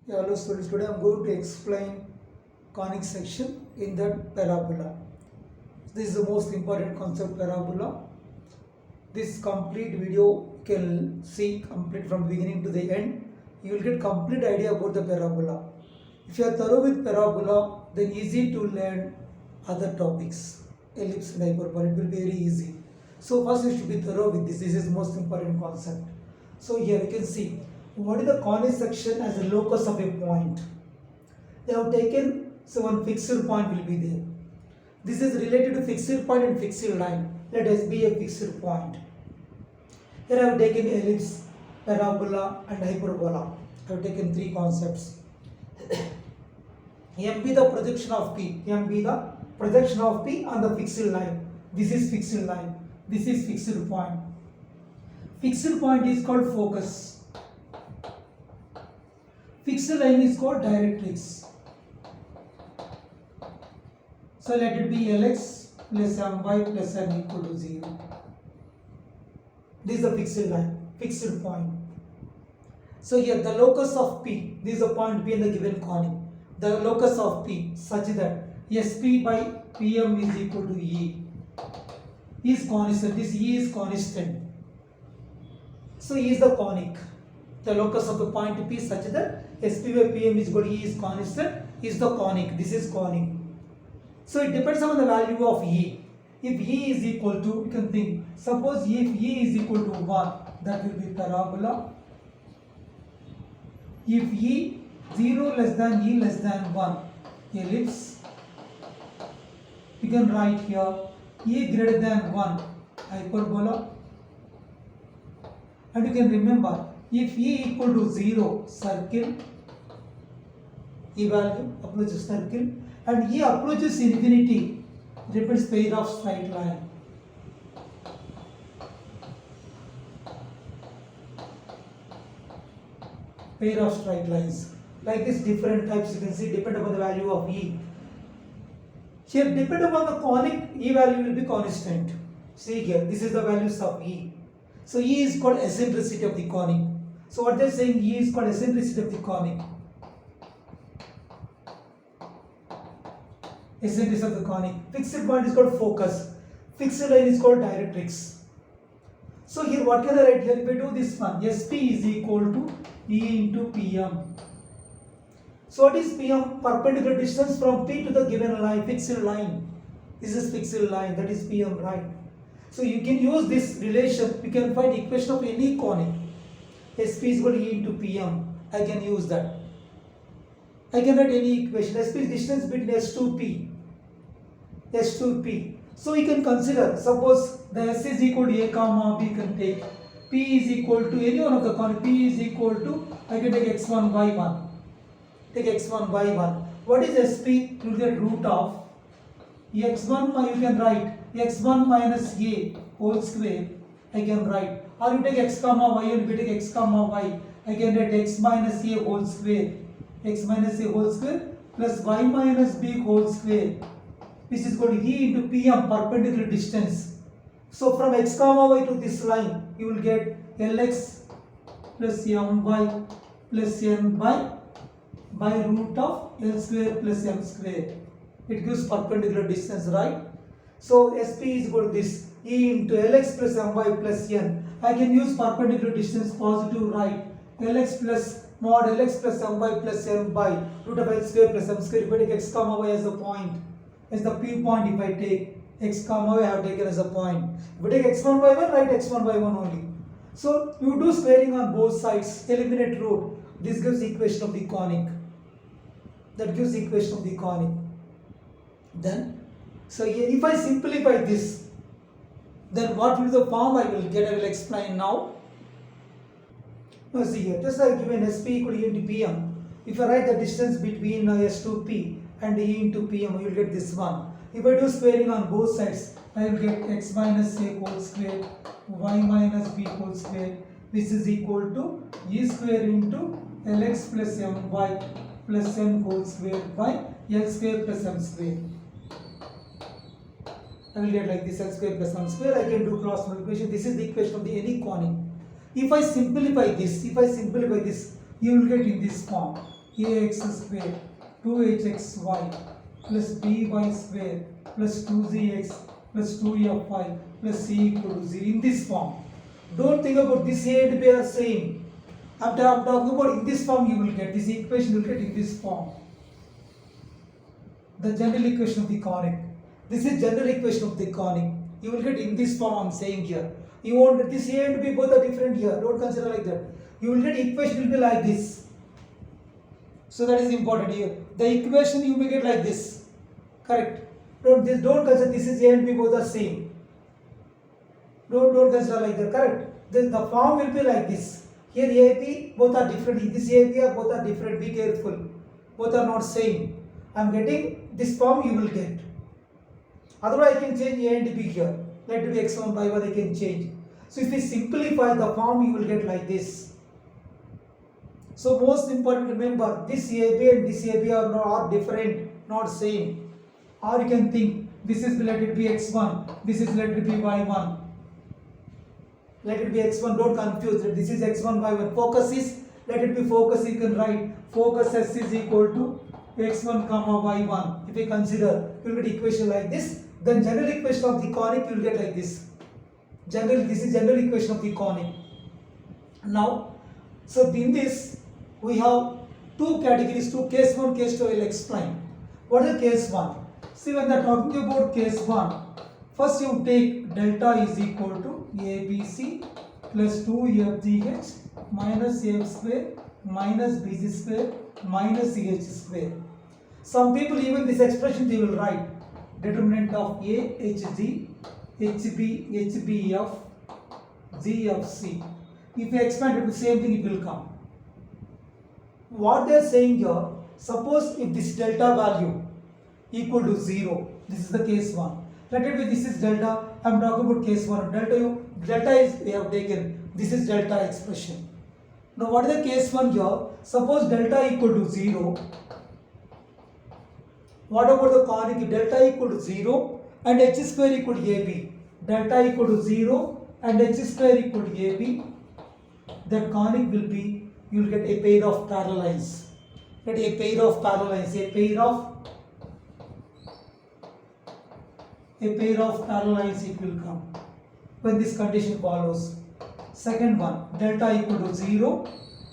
Yeah, hello students, today I am going to explain conic section in that parabola. This is the most important concept, parabola. This complete video you can see complete from beginning to the end. You will get complete idea about the parabola. If you are thorough with parabola, then easy to learn other topics. Ellipse and hyperbola, it will be very easy. So first you should be thorough with this. This is most important concept. So here you can see what is the conic section as a locus of a point. They have taken, so one fixed point will be there. This is related to fixed point and fixed line. Let us be a fixed point. Here I have taken ellipse, parabola and hyperbola. I have taken three concepts. M be the projection of P. M be the projection of P on the fixed line. This is fixed line. This is fixed point. Fixed point is called focus. Fixed line is called directrix. So let it be Lx plus My plus n equal to 0. This is the fixed line, fixed point. So here the locus of P, this is the point P in the given conic. The locus of P such that Sp by Pm is equal to E is constant. This E is constant. So E is the conic. The locus of the point P such that Sp by Pm is equal to E is constant is the conic. This is conic. So it depends on the value of E. If E is equal to, you can think, suppose if E is equal to 1, that will be parabola. If E 0 less than E less than 1, ellipse. You can write here E greater than 1, hyperbola. And you can remember, if E equal to 0, circle. E value approaches circle. And E approaches infinity, repeats pair of straight line. Pair of straight lines. Like this, different types you can see depend upon the value of E. Here, depend upon the conic, E value will be constant. See here, this is the values of E. So E is called eccentricity of the conic. So what they are saying, E is called eccentricity of the conic. Eccentricity of the conic. Fixed point is called focus. Fixed line is called directrix. So here what can I write here? If I do this one, Sp is equal to E into Pm. So what is Pm? Perpendicular distance from P to the given line, fixed line. This is fixed line, that is Pm, right? So you can use this relation, you can find equation of any conic. Sp is equal to E into Pm. I can use that. I can write any equation. Sp is distance between S2P. S2P. So you can consider, suppose the S is equal to A comma B, can take P is equal to any one of the conic. P is equal to, I can take x1 by 1. Take x1 by 1. What is Sp? You will get root of x1, you can write x1 minus A whole square. I can write. Or you take x comma y and we take x comma y. I can write x minus A whole square. X minus A whole square plus y minus B whole square, which is equal to E into Pm, perpendicular distance. So from x comma y to this line, you will get Lx plus My plus n by root of L square plus m square. It gives perpendicular distance, right? So Sp is equal to this E into Lx plus My plus n. I can use perpendicular distance positive, right? Lx plus mod Lx plus My plus n by root of L square plus m square. If I take x comma y as a point, as the P point, if I take x comma y, I have taken as a point. If I take x1 by 1, write x1 by 1 only. So you do squaring on both sides, eliminate root. This gives equation of the conic. That gives equation of the conic. Then, so here if I simplify this, then what will the form I will get? I will explain now. Now see here, just like given Sp equal to E into Pm. If I write the distance between S2P and E into Pm, you will get this one. If I do squaring on both sides, I will get x minus A whole square, y minus B whole square, which is equal to E square into Lx plus My plus n whole square by L square plus m square. I will get like this, L square plus m square. I can do cross multiplication. This is the equation of the any conic. If I simplify this, you will get in this form. ax square 2hxy plus by square plus 2zx plus 2fy plus c equal to 0 in this form. Don't think about this a and b are same. I'm talking about in this form you will get this equation, you will get in this form. The general equation of the conic. This is general equation of the conic. You will get in this form I'm saying here. You want this a and b both are different here. Don't consider like that. You will get equation will be like this. So that is important here. The equation you may get like this. Correct. Don't consider this is a and b both are same. Don't consider like that. Correct. Then the form will be like this. Here a b both are different. This a b both are different. Be careful. Both are not same. I am getting this form you will get. Otherwise I can change a and b here. Let it be x1 by 1 I can change. So if we simplify the form you will get like this. So most important, remember this AB and this AB are different, not same. Or you can think this is let it be x1, this is let it be y1. Let it be x1, don't confuse it. This is x1 y1. Focus is, let it be focus, you can write focus s is equal to x1 comma y1. If we consider, you will get equation like this. Then general equation of the conic you will get like this. This is general equation of the conic. Now, so in this we have two categories, case 1, case 2 I will explain. What is case 1? See, when they are talking about case 1, first you take delta is equal to ABC plus 2FGH minus f square minus bc square minus ch square. Some people even this expression they will write determinant of A, HG, HB, HBF, GFC. If you expand it, the same thing it will come. What they are saying here, suppose if this delta value equal to 0, this is the case 1. Let it be this is delta, I am talking about case 1. Delta is we have taken, this is delta expression. Now what is the case 1 here? Suppose delta equal to 0. What about the conic? If delta equal to 0 and h square equal to AB. Delta equal to 0 and h square equal to AB. That conic will be, you will get a pair of parallel lines. Get a pair of parallel lines. A pair of parallel lines it will come when this condition follows. Second one, delta equal to 0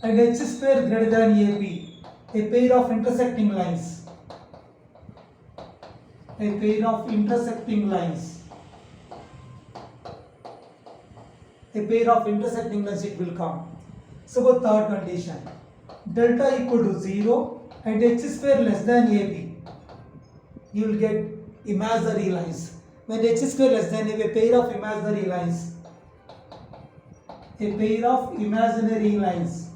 and h square greater than AB. A pair of intersecting lines. A pair of intersecting lines. A pair of intersecting lines it will come. So for third condition, delta equal to 0 and h square less than AB. You will get imaginary lines. When h square less than AB, a pair of imaginary lines. A pair of imaginary lines.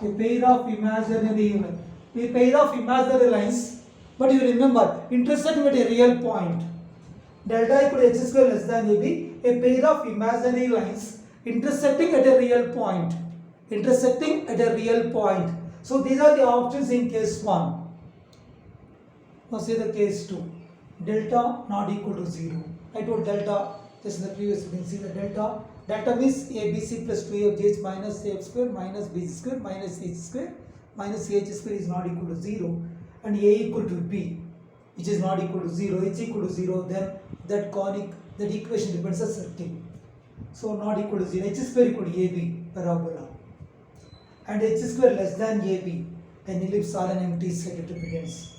A pair of imaginary lines. But you remember, intersect with a real point. Delta equal to h square less than AB, a pair of imaginary lines intersecting at a real point. So these are the options in case 1. Now say the case 2. Delta not equal to 0. I told delta just in the previous, you can see the delta means ABC plus 2FGH minus f square minus bc square minus h square minus h square is not equal to 0. And A equal to B, which is not equal to 0, H equal to 0, then that conic, that equation depends on circle. So not equal to 0, H square equal to AB, parabola. And H square less than AB, then ellipse or an empty set it represents.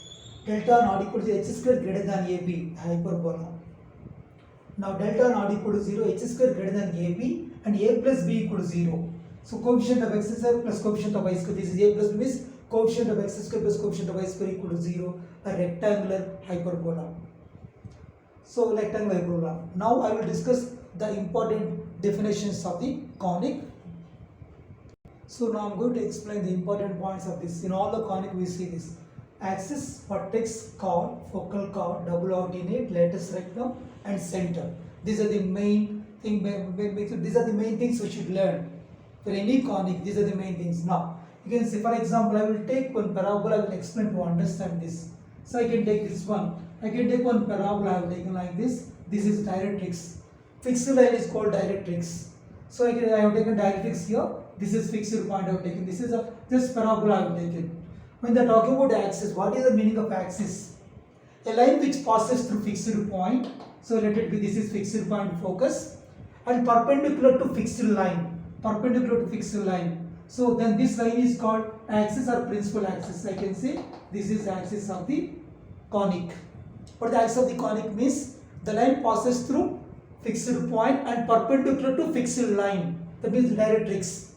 Delta not equal to H square greater than AB, hyperbola. Now delta not equal to 0, H square greater than AB, and A plus B equal to 0. So coefficient of x square plus coefficient of y square, this is A plus B means coefficient of x square plus coefficient of y square equal to 0, a rectangular hyperbola. So rectangular hyperbola. Now I will discuss the important definitions of the conic. So now I am going to explain the important points of this. In all the conic we see this. Axis, vertex, chord, focal chord, double ordinate, lattice rectum and center. These are the main things we should learn. For any conic, these are the main things. Now, you can see, for example, I will take one parabola, I will explain to understand this. So I can take this one. I can take one parabola, I have taken like this. This is directrix. Fixed line is called directrix. So I have taken directrix here. this is fixed point I have taken, this is a just parabola I have taken. When they are talking about axis, what is the meaning of axis? A line which passes through fixed point, so let it be this is fixed point focus, and perpendicular to fixed line, perpendicular to fixed line. So then this line is called axis or principal axis. I can say this is axis of the conic. What the axis of the conic means? The line passes through fixed point and perpendicular to fixed line. That means directrix.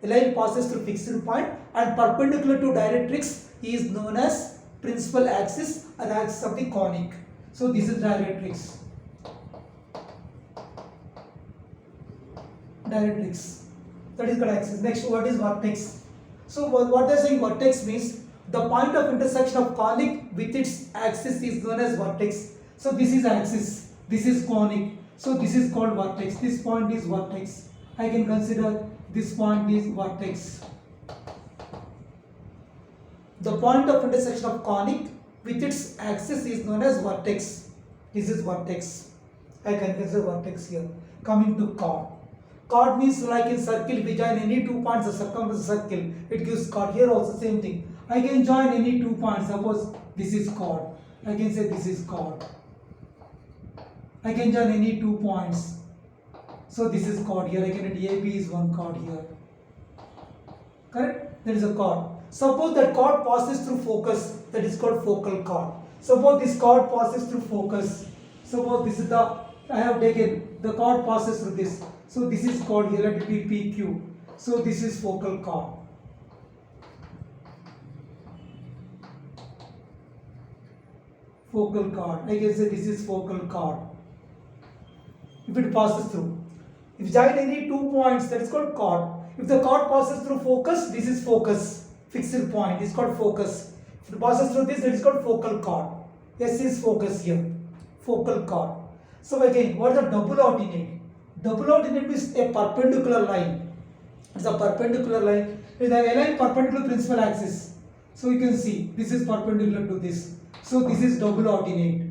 A line passes through fixed point and perpendicular to directrix is known as principal axis or axis of the conic. So this is directrix. Directrix. That is called axis. Next, what is vertex? So what they are saying, vertex means the point of intersection of conic with its axis is known as vertex. So this is axis, this is conic. So this is called vertex. This point is vertex. I can consider this point is vertex. The point of intersection of conic with its axis is known as vertex. This is vertex. I can consider vertex here. Coming to chord. Chord means like in circle, we join any 2 points, the circumference of the circle. It gives chord. Here also same thing. I can join any 2 points. Suppose this is chord. I can say this is chord. I can join any 2 points. So this is chord here. I can write AB is one chord here. Correct? There is a chord. Suppose that chord passes through focus. That is called focal chord. Suppose this chord passes through focus. Suppose this is the, I have taken, the chord passes through this. So this is called here, let it be PQ. So this is focal chord. Focal chord. I can say this is focal chord. If it passes through. If join any 2 points, that is called chord. If the chord passes through focus, this is focus. Fixed point is called focus. If it passes through this, that is called focal chord. S is focus here. Focal chord. So again, what is the double ordinate? Double ordinate means a perpendicular line. It's a perpendicular line. It is a line perpendicular to principal axis. So you can see this is perpendicular to this. So this is double ordinate.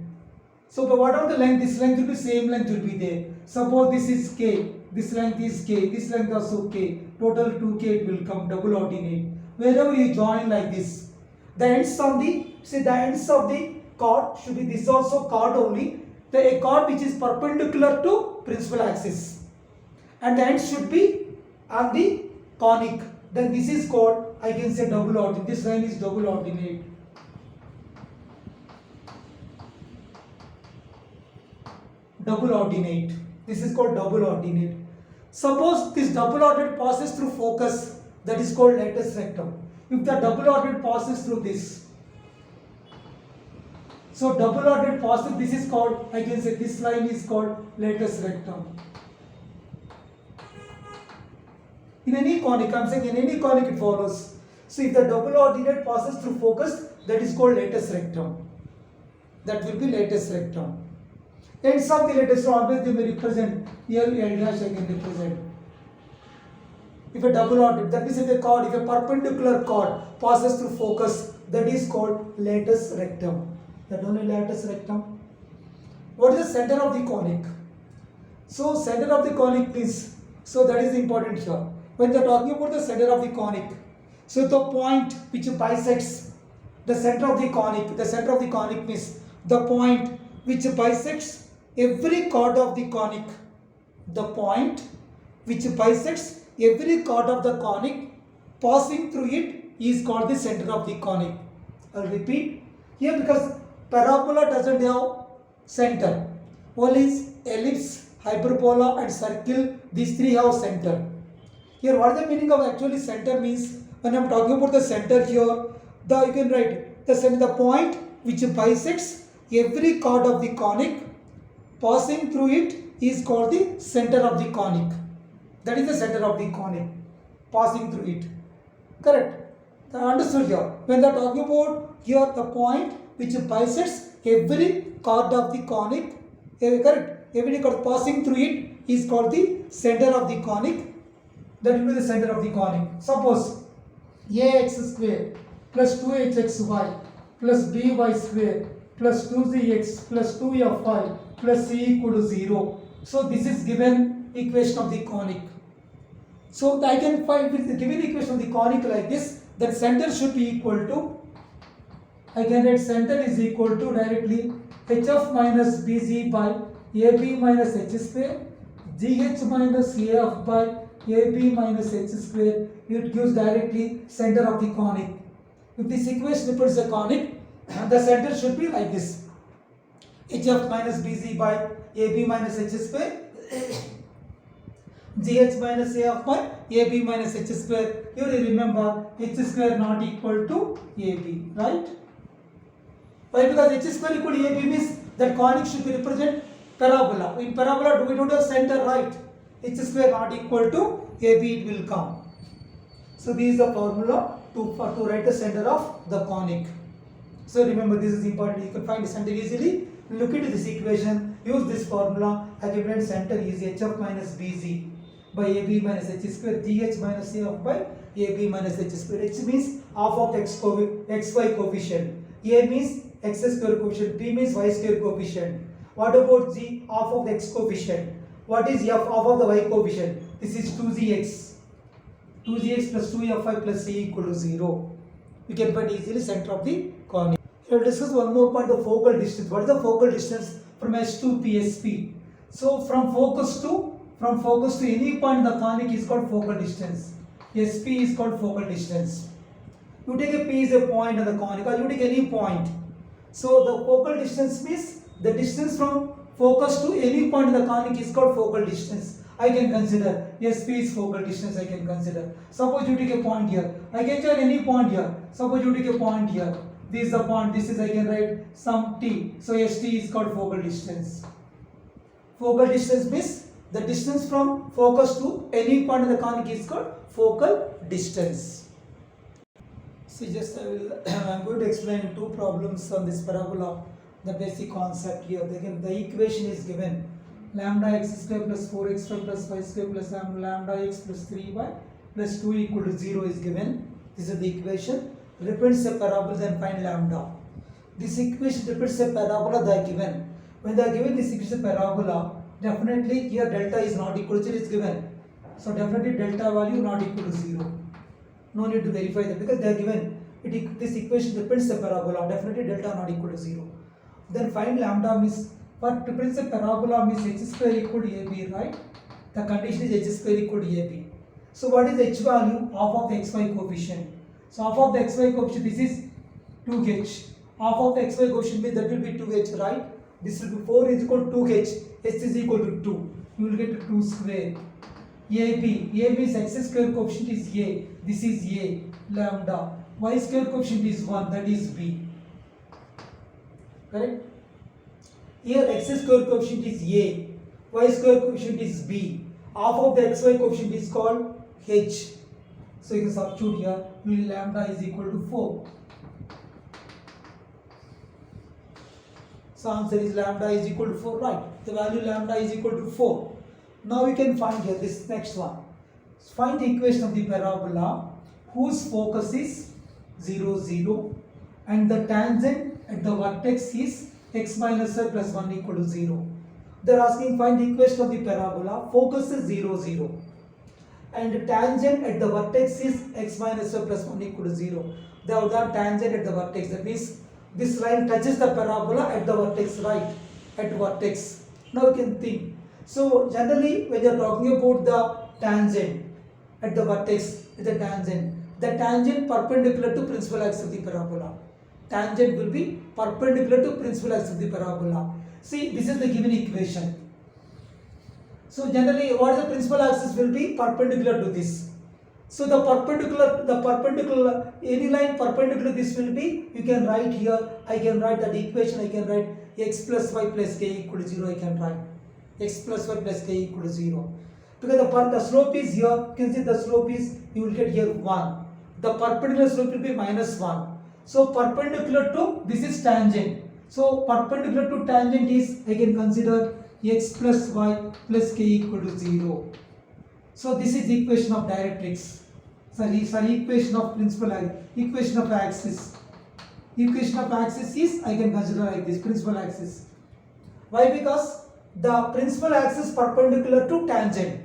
So whatever the length, this length will be same length will be there. Suppose this is K, this length is K, this length also K. Total 2K it will come, double ordinate. Wherever you join like this, the ends of the chord should be this also chord only. A chord which is perpendicular to principal axis, and the end should be on the conic. Then this is called, I can say double ordinate. This line is double ordinate. Double ordinate. This is called double ordinate. Suppose this double ordinate passes through focus, that is called latus rectum. If the double ordinate passes through this, so double ordinate passes, this is called, I can say this line is called latus rectum. In any conic, I am saying in any conic it follows. So if the double ordinate passes through focus, that is called latus rectum. That will be latus rectum. Ends of the latus rectum, always they may represent, here L dash I can represent. If a double ordinate, that means if a chord, if a perpendicular chord passes through focus, that is called latus rectum. That only latus rectum. What is the center of the conic? So center of the conic means, so that is important here. When they are talking about the center of the conic, so the point which bisects the center of the conic means the point which bisects every chord of the conic. The point which bisects every chord of the conic, passing through it is called the center of the conic. I'll repeat here, because parabola doesn't have center. Only ellipse, hyperbola and circle, these three have center. Here what is the meaning of actually center means? When I am talking about the center here, you can write the center, the point which bisects every chord of the conic, passing through it is called the center of the conic. That is the center of the conic, passing through it. Correct? Understood here. When they are talking about here the point which bisects every chord of the conic, correct? Every chord passing through it is called the center of the conic. That will be the center of the conic. Suppose ax square plus 2hxy plus by square plus 2zx plus 2fy plus c equal to 0. So this is given equation of the conic. So I can find with the given equation of the conic like this, that center should be equal to, I can write center is equal to directly hf minus bz by ab minus h square, gh minus af by ab minus h square. It gives directly center of the conic. If this equation represents a conic, the center should be like this: hf minus bz by ab minus h square, gh minus af by ab minus h square. You will remember h square not equal to ab, right? Why? Because h square equal to ab means that conic should be represent parabola. In parabola we don't have center, right? H square not equal to ab, it will come. So this is the formula to write the center of the conic. So remember, this is important. You can find the center easily. Look into this equation. Use this formula. I can write center is hf minus bz by ab minus h square, gh minus af by ab minus h square. H means half of the xy coefficient. A means x square coefficient. B means y square coefficient. What about g? Half of the x coefficient. What is f? Half of the y coefficient. This is 2gx. 2gx plus 2fi plus c equal to 0. We can find easily center of the conic. Here we'll discuss one more point, the focal distance. What is the focal distance from S to PSP? So from focus to any point in the conic is called focal distance. SP is called focal distance. You take a P is a point in the conic, or you take any point. So the focal distance means the distance from focus to any point in the conic is called focal distance. I can consider SP is focal distance. I can consider. Suppose you take a point here. I can take any point here. Suppose you take a point here. This is the point. This is, I can write some t. So ST is called focal distance. Focal distance means the distance from focus to any point in the conic is called focal distance. See, just I'm going to explain two problems on this parabola. The basic concept here. Again, the equation is given. Lambda x square plus 4x plus y square plus lambda x plus 3y plus 2 equal to 0 is given. This is the equation. Represents a parabola, then find lambda. This equation represents a parabola they are given. When they are given this equation parabola, definitely here delta is not equal to 0 is given. So definitely delta value not equal to 0. No need to verify that because they are given. This equation represents a parabola. Definitely delta not equal to 0. Then find lambda means, what represents a parabola means h square equal to ab, right? The condition is h square equal to ab. So what is h value? Half of the xy coefficient. So half of the xy coefficient, this is 2h. Half of the xy coefficient means that will be 2h, right? This will be 4 is equal to 2h. H is equal to 2. You will get 2 square. ab is x square coefficient is a. This is a. Lambda. Y square coefficient is 1. That is b. Correct? Here x square coefficient is a. Y square coefficient is b. Half of the xy coefficient is called h. So you can substitute here. Lambda is equal to 4. So answer is lambda is equal to 4, right? The value lambda is equal to 4. Now we can find here this next one. Find the equation of the parabola whose focus is 0, 0 and the tangent at the vertex is x minus y plus 1 equal to 0. They are asking find the equation of the parabola, focus is 0, 0 and the tangent at the vertex is x minus y plus 1 equal to 0. They have done tangent at the vertex, that means this line touches the parabola at the vertex, right? At vertex. Now you can think. So generally when you are talking about the tangent at the vertex, the tangent perpendicular to principal axis of the parabola. Tangent will be perpendicular to principal axis of the parabola. See, this is the given equation. So generally what the principal axis will be perpendicular to this. So the perpendicular, any line perpendicular this will be, you can write here, I can write that equation, I can write x plus y plus k equal to 0, I can write x plus y plus k equal to 0. Because the slope is here, you can see the slope is, you will get here 1. The perpendicular slope will be minus 1. So perpendicular to, this is tangent. So perpendicular to tangent is, I can consider x plus y plus k equal to 0. So this is equation of directrix. Sorry, equation of principal axis. Equation of axis. Equation of axis is, I can consider like this, principal axis. Why? Because the principal axis perpendicular to tangent.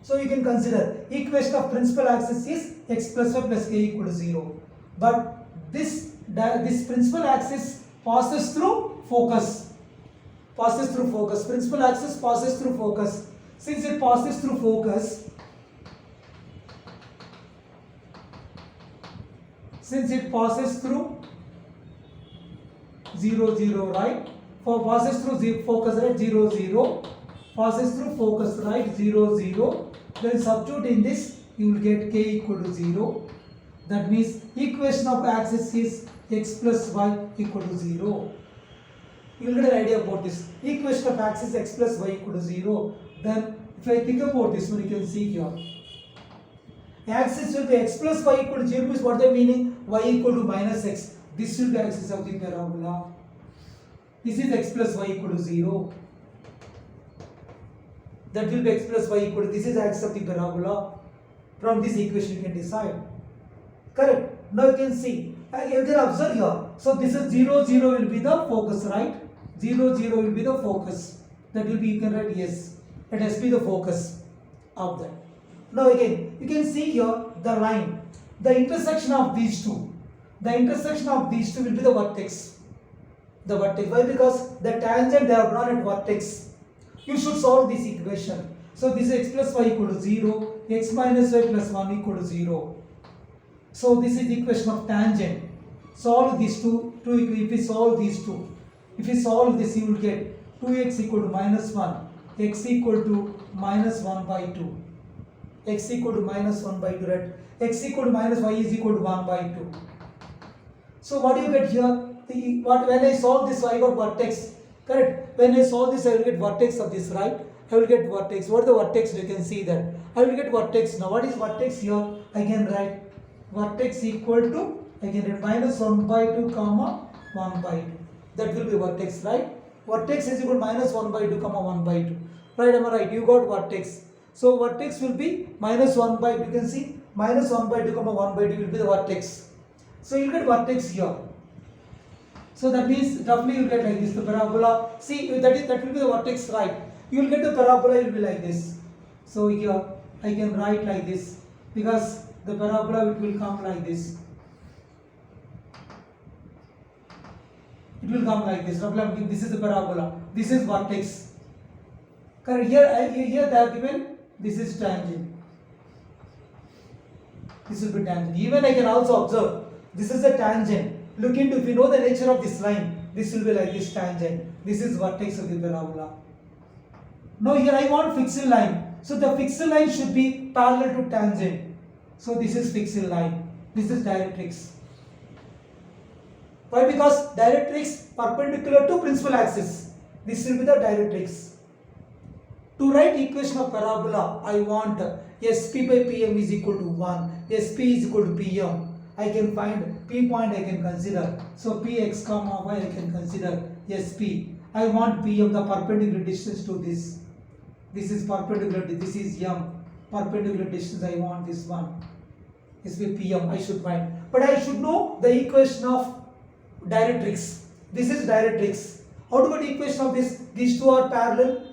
So you can consider equation of principal axis is x plus y plus k equal to 0. But this principal axis passes through focus. Principal axis passes through focus. Since it passes through focus, since it passes through 0, 0, right? Passes through focus, right? 0, 0. Passes through focus, right? 0, 0. Then substitute in this, you will get k equal to 0. That means equation of axis is x plus y equal to 0. You will get an idea about this. Equation of axis x plus y equal to 0. Then if I think about this one, you can see here. Axis will be x plus y equal to 0 means what the meaning? Y equal to minus x. This will be axis of the parabola. This is x plus y equal to 0. That will be x plus y equal to, this is axis of the parabola. From this equation you can decide. Correct. Now you can see, you can observe here. So this is 0, 0 will be the focus, right? 0, 0 will be the focus. That will be, you can write yes. Let us be the focus of that. Now again, you can see here the line. The intersection of these two. The intersection of these two will be the vertex. The vertex. Why? Because the tangent they are drawn at vertex. You should solve this equation. So this is x plus y equal to 0, x minus y plus 1 equal to 0. So this is the equation of tangent. Solve these two. If we solve these two, if we solve this, you will get 2x equal to minus 1, x equal to minus 1 by 2. X equal to minus 1 by 2, right? X equal to minus y is equal to 1 by 2. So what do you get here? When I solve this, I got vertex. Correct? When I solve this, I will get vertex of this, right? I will get vertex. What is the vertex? You can see that. I will get vertex. Now what is vertex here? I can write vertex equal to, I can write minus 1 by 2 comma 1 by 2. That will be vertex, right? Vertex is equal to minus 1 by 2 comma 1 by 2. Right, am I right? You got vertex. So vertex will be minus 1 by 2. You can see minus 1 by 2 comma 1 by 2 will be the vertex. So you will get vertex here. So that means roughly you will get like this, the parabola. See, that will be the vertex, right? You will get the parabola, it will be like this. So here I can write like this, because the parabola, it will come like this. It will come like this. Roughly, this is the parabola. This is vertex. Correct. Here they have given this is tangent. This will be tangent. Even I can also observe this is a tangent. Look into, if you know the nature of this line, this will be like this tangent. This is vertex of the parabola. Now here I want fixed line. So the fixed line should be parallel to tangent. So this is fixed line. This is directrix. Why? Because directrix perpendicular to principal axis. This will be the directrix. To write equation of parabola, I want SP by PM is equal to 1. SP is equal to PM. I can find P point I can consider. So Px comma y I can consider SP. I want PM, the perpendicular distance to this. This is perpendicular, this is M. Perpendicular distance, I want this one. SP PM I should find. But I should know the equation of directrix. This is directrix. How to get equation of this? These two are parallel.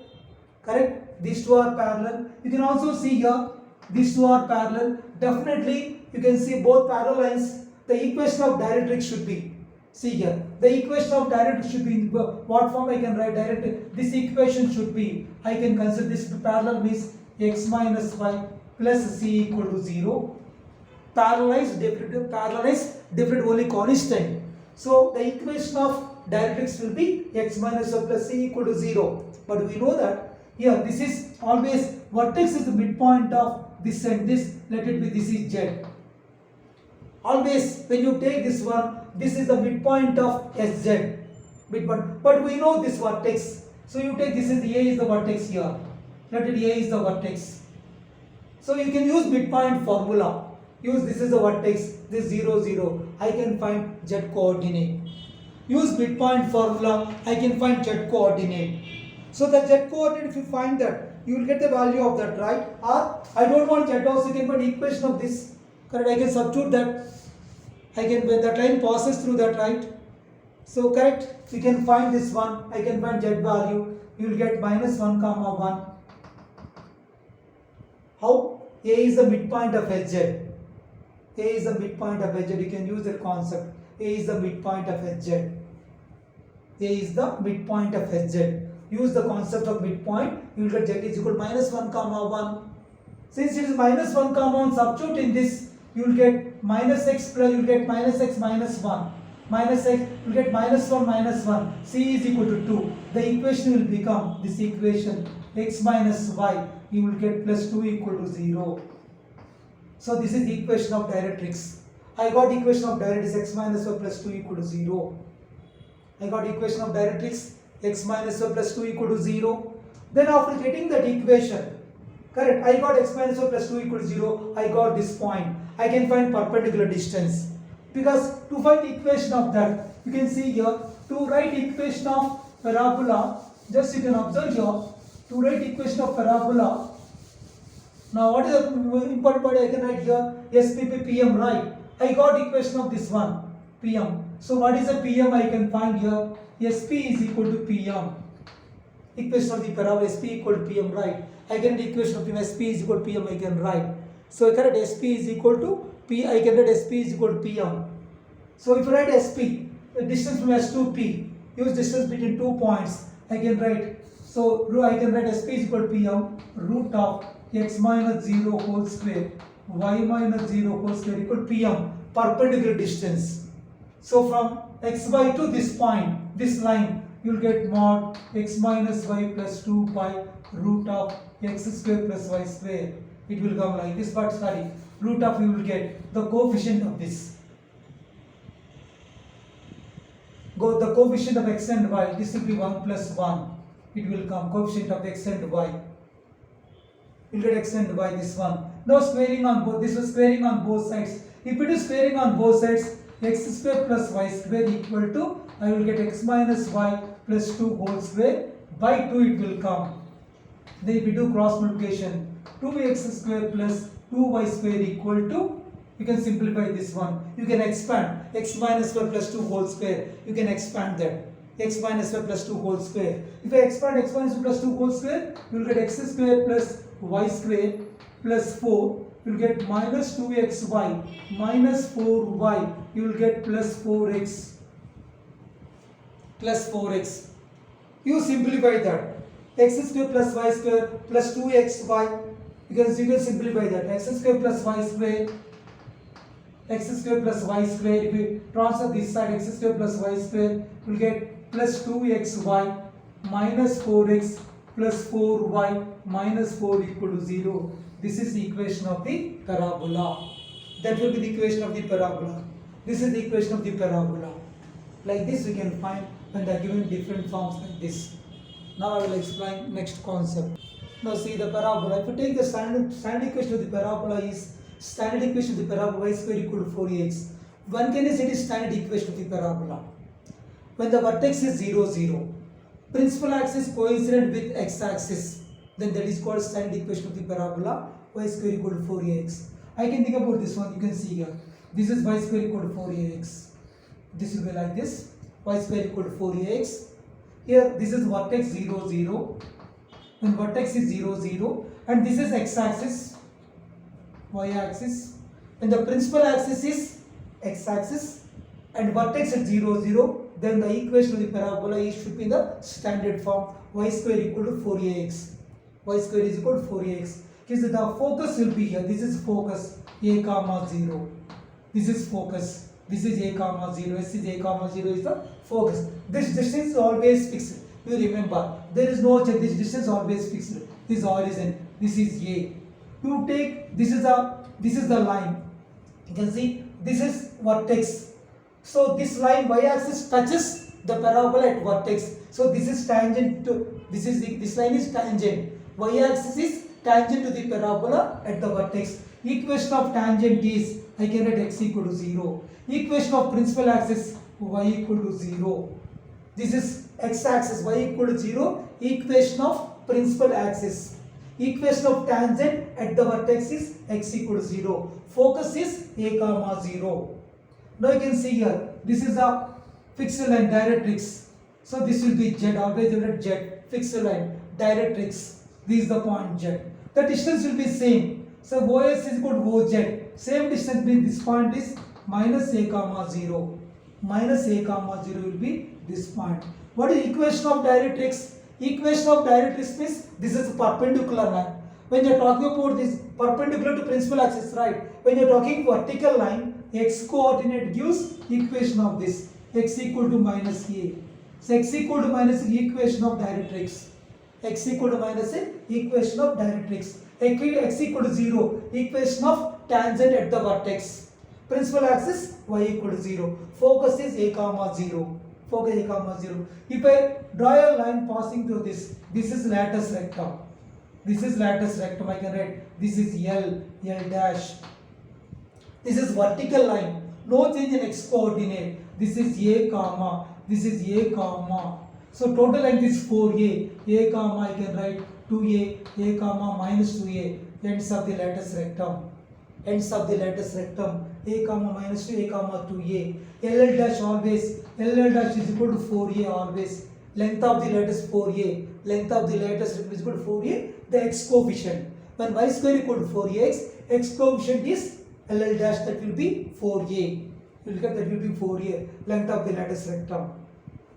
Correct? These two are parallel. You can also see here, these two are parallel. Definitely you can see both parallel lines. The equation of directrix should be, see here, the equation of directrix should be in what form I can write directrix. This equation should be, I can consider this parallel means x minus y plus c equal to 0. Parallelize different only constant. So the equation of directrix will be x minus y plus c equal to 0. But we know that here this is always, vertex is the midpoint of this and this. Let it be, this is z. Always when you take this one, this is the midpoint of SZ. Midpoint. But we know this vertex. So you take this is the A is the vertex here. Let it A is the vertex. So you can use midpoint formula. Use this is the vertex, this 0, 0. I can find Z coordinate. Use midpoint formula, I can find Z coordinate. So the Z coordinate, if you find that, you will get the value of that, right? Or I don't want Z also, you can find equation of this. Correct, I can substitute that. I can, when that line passes through that, right? So correct, you can find this one, I can find Z value. You will get minus 1 comma 1. How? A is the midpoint of Hz. A is the midpoint of Hz. You can use that concept. A is the midpoint of Hz. A is the midpoint of Hz. Use the concept of midpoint. You will get Z is equal to minus 1 comma 1. Since it is minus 1 comma 1, substitute in this. You will get minus x plus, you will get minus x minus 1. Minus x, you will get minus 1 minus 1. C is equal to 2. The equation will become this equation x minus y. You will get plus 2 equal to 0. So this is the equation of directrix. I got equation of directrix x minus y plus 2 equal to 0. I got equation of directrix x minus y plus 2 equal to 0. Then after getting that equation, correct, I got x minus y plus 2 equal to 0. I got this point. I can find perpendicular distance. Because to find equation of that, you can see here, to write equation of parabola, just you can observe here, to write equation of parabola. Now what is the important part I can write here? SPP PM, right? I got equation of this one, PM. So what is the PM I can find here? SP is equal to PM. Equation of the parabola SP equal to PM, right? I can write equation of PM, SP is equal to PM, I can write. So I can write SP is equal to P, I can write SP is equal to PM. So if I write SP, the distance from S to P, use distance between 2 points, I can write, so I can write SP is equal to PM, root of x minus 0 whole square, y minus 0 whole square equal to PM, perpendicular distance. So from xy to this point, this line, you will get mod x minus y plus 2 pi root of x square plus y square. It will come like this, but sorry, root of you will get the coefficient of this. Go the coefficient of x and y, this will be 1 plus 1. It will come coefficient of x and y. You will get x and y, this one. Now squaring on both, this was squaring on both sides. If it is squaring on both sides, x square plus y square equal to, I will get x minus y plus 2 whole square, by 2 it will come. Then if we do cross multiplication, 2x square plus 2y square equal to, you can simplify this one. You can expand x minus y plus 2 whole square. You can expand that. X minus y plus 2 whole square. If I expand x minus y plus 2 whole square, you will get x square plus y square plus 4. You will get minus 2xy minus 4y. You will get plus 4x. Plus 4x. You simplify that. X square plus y square plus 2xy. You can simplify that. X square plus y square. X square plus y square. If you transfer this side, x square plus y square, you will get plus 2xy minus 4x plus 4y minus 4 equal to 0. This is the equation of the parabola. That will be the equation of the parabola. This is the equation of the parabola. Like this we can find when they are given different forms like this. Now I will explain next concept. Now see the parabola. If you take the standard equation of the parabola is standard equation of the parabola y square equal to 4ax. One can say it is standard equation of the parabola. When the vertex is 0, 0, principal axis coincident with x-axis, then that is called standard equation of the parabola y square equal to 4ax. I can think about this one. You can see here. This is y square equal to 4ax. This will be like this. Y square equal to 4ax. Here this is vertex 0, 0. When vertex is 0, 0, and this is x-axis, y-axis. When the principal axis is x-axis and vertex is 0, 0, then the equation of the parabola should be in the standard form y square equal to 4ax. Y square is equal to 4ax. Because the focus will be here. This is focus a comma 0. This is focus. This is a comma 0. This is a comma 0 is the focus. This distance is always fixed. You remember, there is no change. This distance is always fixed. This origin. This is a. You take this is the line. You can see this is vertex. So this line y-axis touches the parabola at vertex. So this is tangent to this line is tangent. Y-axis is tangent to the parabola at the vertex. Equation of tangent is I can write x equal to 0. Equation of principal axis y equal to 0. This is x-axis y equal to 0. Equation of principal axis. Equation of tangent at the vertex is x equal to 0. Focus is a comma 0. Now you can see here, this is a fixed line directrix. So this will be z, always write z, fixed line, directrix. This is the point z. the distance will be same. So OS is equal to OZ. Same distance between this point is minus a comma 0. Minus a comma 0 will be this point. What is equation of directrix? Equation of directrix means this is a perpendicular line. When you are talking about this perpendicular to principal axis, right? When you are talking vertical line, x coordinate gives equation of this. X equal to minus a. So x equal to minus equation of directrix. X equal to minus a equation of directrix. X equal to 0 equation of tangent at the vertex. Principal axis y equal to 0. Focus is a comma 0. Focus a comma 0. If I draw a line passing through this is latus rectum. This is latus rectum. I can write this is L dash. This is vertical line. No change in x coordinate. This is a comma. This is a comma. So total length is 4a. A comma I can write 2a. A comma minus 2a. Ends of the latus rectum. Ends of the latus rectum. A comma minus 2, a comma 2a. LL dash always. LL dash is equal to 4a always. Length of the lattice 4a. Length of the lattice is equal to 4a. The x coefficient. When y square equal to 4ax, x coefficient is LL dash, that will be 4a. You will get that will be 4a. Length of the lattice rectum.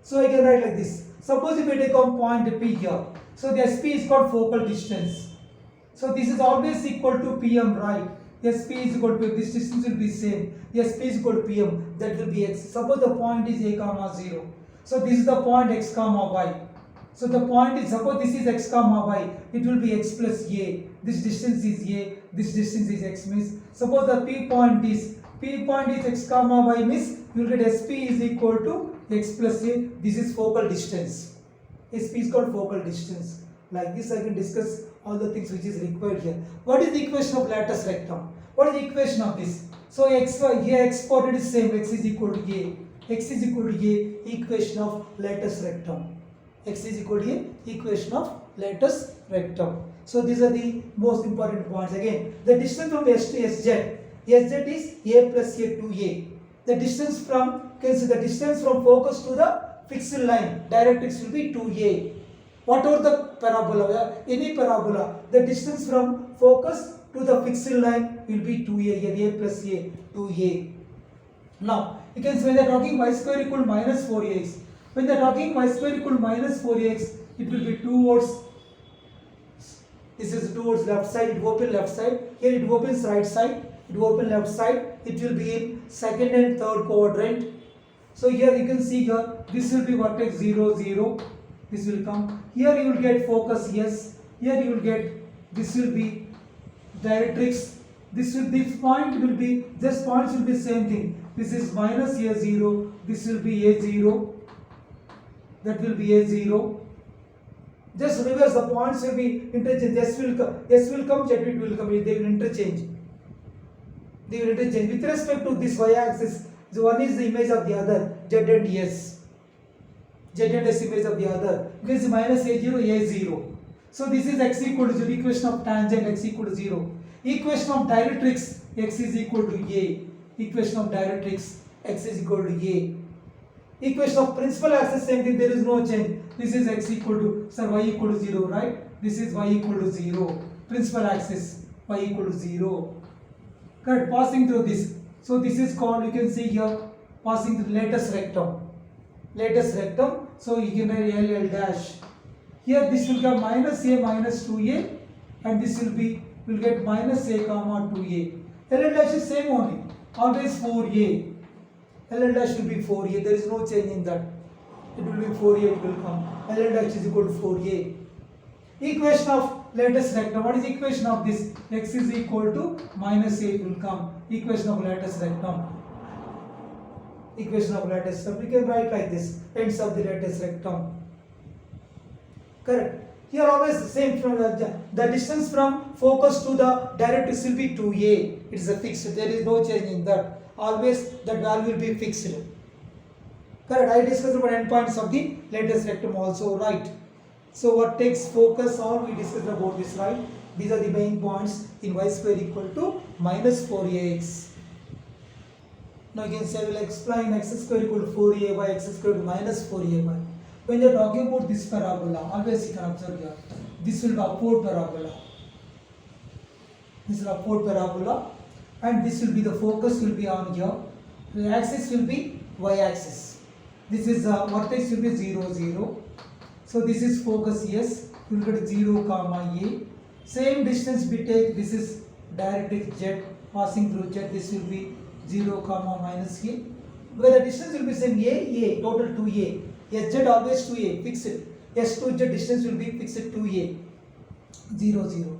So I can write like this. Suppose if I take a point P here. So the SP is called focal distance. So this is always equal to PM, right? SP is equal to, this distance will be same. SP is equal to PM, that will be x. Suppose the point is a comma 0. So this is the point x comma y. So the point is, suppose this is x comma y, it will be x plus a. This distance is a, this distance is x, means suppose the P point is x comma y, means you will get SP is equal to x plus a. This is focal distance. SP is called focal distance. Like this I can discuss all the things which is required here. What is the equation of latus rectum? What is the equation of this? So here x coordinate is same, x is equal to a. X is equal to a, equation of latus rectum. X is equal to a, equation of latus rectum. So these are the most important points. Again, the distance from S to SZ. SZ is a plus a to a. The distance from, can see the distance from focus to the fixed line, directrix will be 2a. Whatever the parabola, any parabola, the distance from focus to the fixed line will be 2a, here a plus a, 2a. Now, you can see when they are talking y square equal to minus 4ax. When they are talking y square equal to minus 4ax, it will be towards, this is towards left side, it will open left side. Here it opens right side, it will open left side. It will be in second and third quadrant. So here you can see here, this will be vertex 0, 0. This will come. Here you will get focus, yes. Here you will get, this will be directrix. This point will be, this points will be same thing. This is minus a0. This will be a0. That will be a0. Just reverse, the points will be interchange. S will come, Z will come. They will interchange. They will interchange. With respect to this y-axis, so one is the image of the other, Z and S. Z and S image of the other. You can see minus a0, a0. So this is x equal to 0. Equation of tangent, x equal to 0. Equation of directrix, x is equal to a. Equation of directrix, x is equal to a. Equation of principal axis, same thing, there is no change. This is x equal to, sir, y equal to 0, right? This is y equal to 0. Principal axis, y equal to 0. Correct, passing through this. So this is called, you can see here, passing through latus rectum. Latus rectum, so you can write LL dash. Here this will come minus a minus 2a, and this will be, will get minus a comma 2a. LL dash is same only, always 4a. LL dash will be 4a, there is no change in that. It will be 4a, it will come. LL dash is equal to 4a. Equation of latus rectum, what is the equation of this? X is equal to minus a, it will come. Equation of latus rectum. Equation of latus rectum, we can write like this, ends of the latus rectum. Correct. Here always the same, from the distance from focus to the directrix will be 2a. It is a fixed, there is no change in that. Always that value will be fixed. Correct. I discussed about endpoints of the latus rectum also, right? So vertex, focus, all we discussed about this, right? These are the main points in y square equal to minus 4ax. Now you can say, I will explain x square equal to 4ay, x square to minus 4ay. When you are talking about this parabola, always you can observe here, this will be upward parabola. This is upward parabola, and this will be the focus will be on here. The axis will be y-axis. This is vertex will be 0, 0. So this is focus, yes. You will get 0, comma a. Same distance we take. This is directrix z passing through z. This will be 0, comma minus a. Where the distance will be same a, total 2a. Sz always 2a, fix it. S to z distance will be fixed 2a, 0, 0.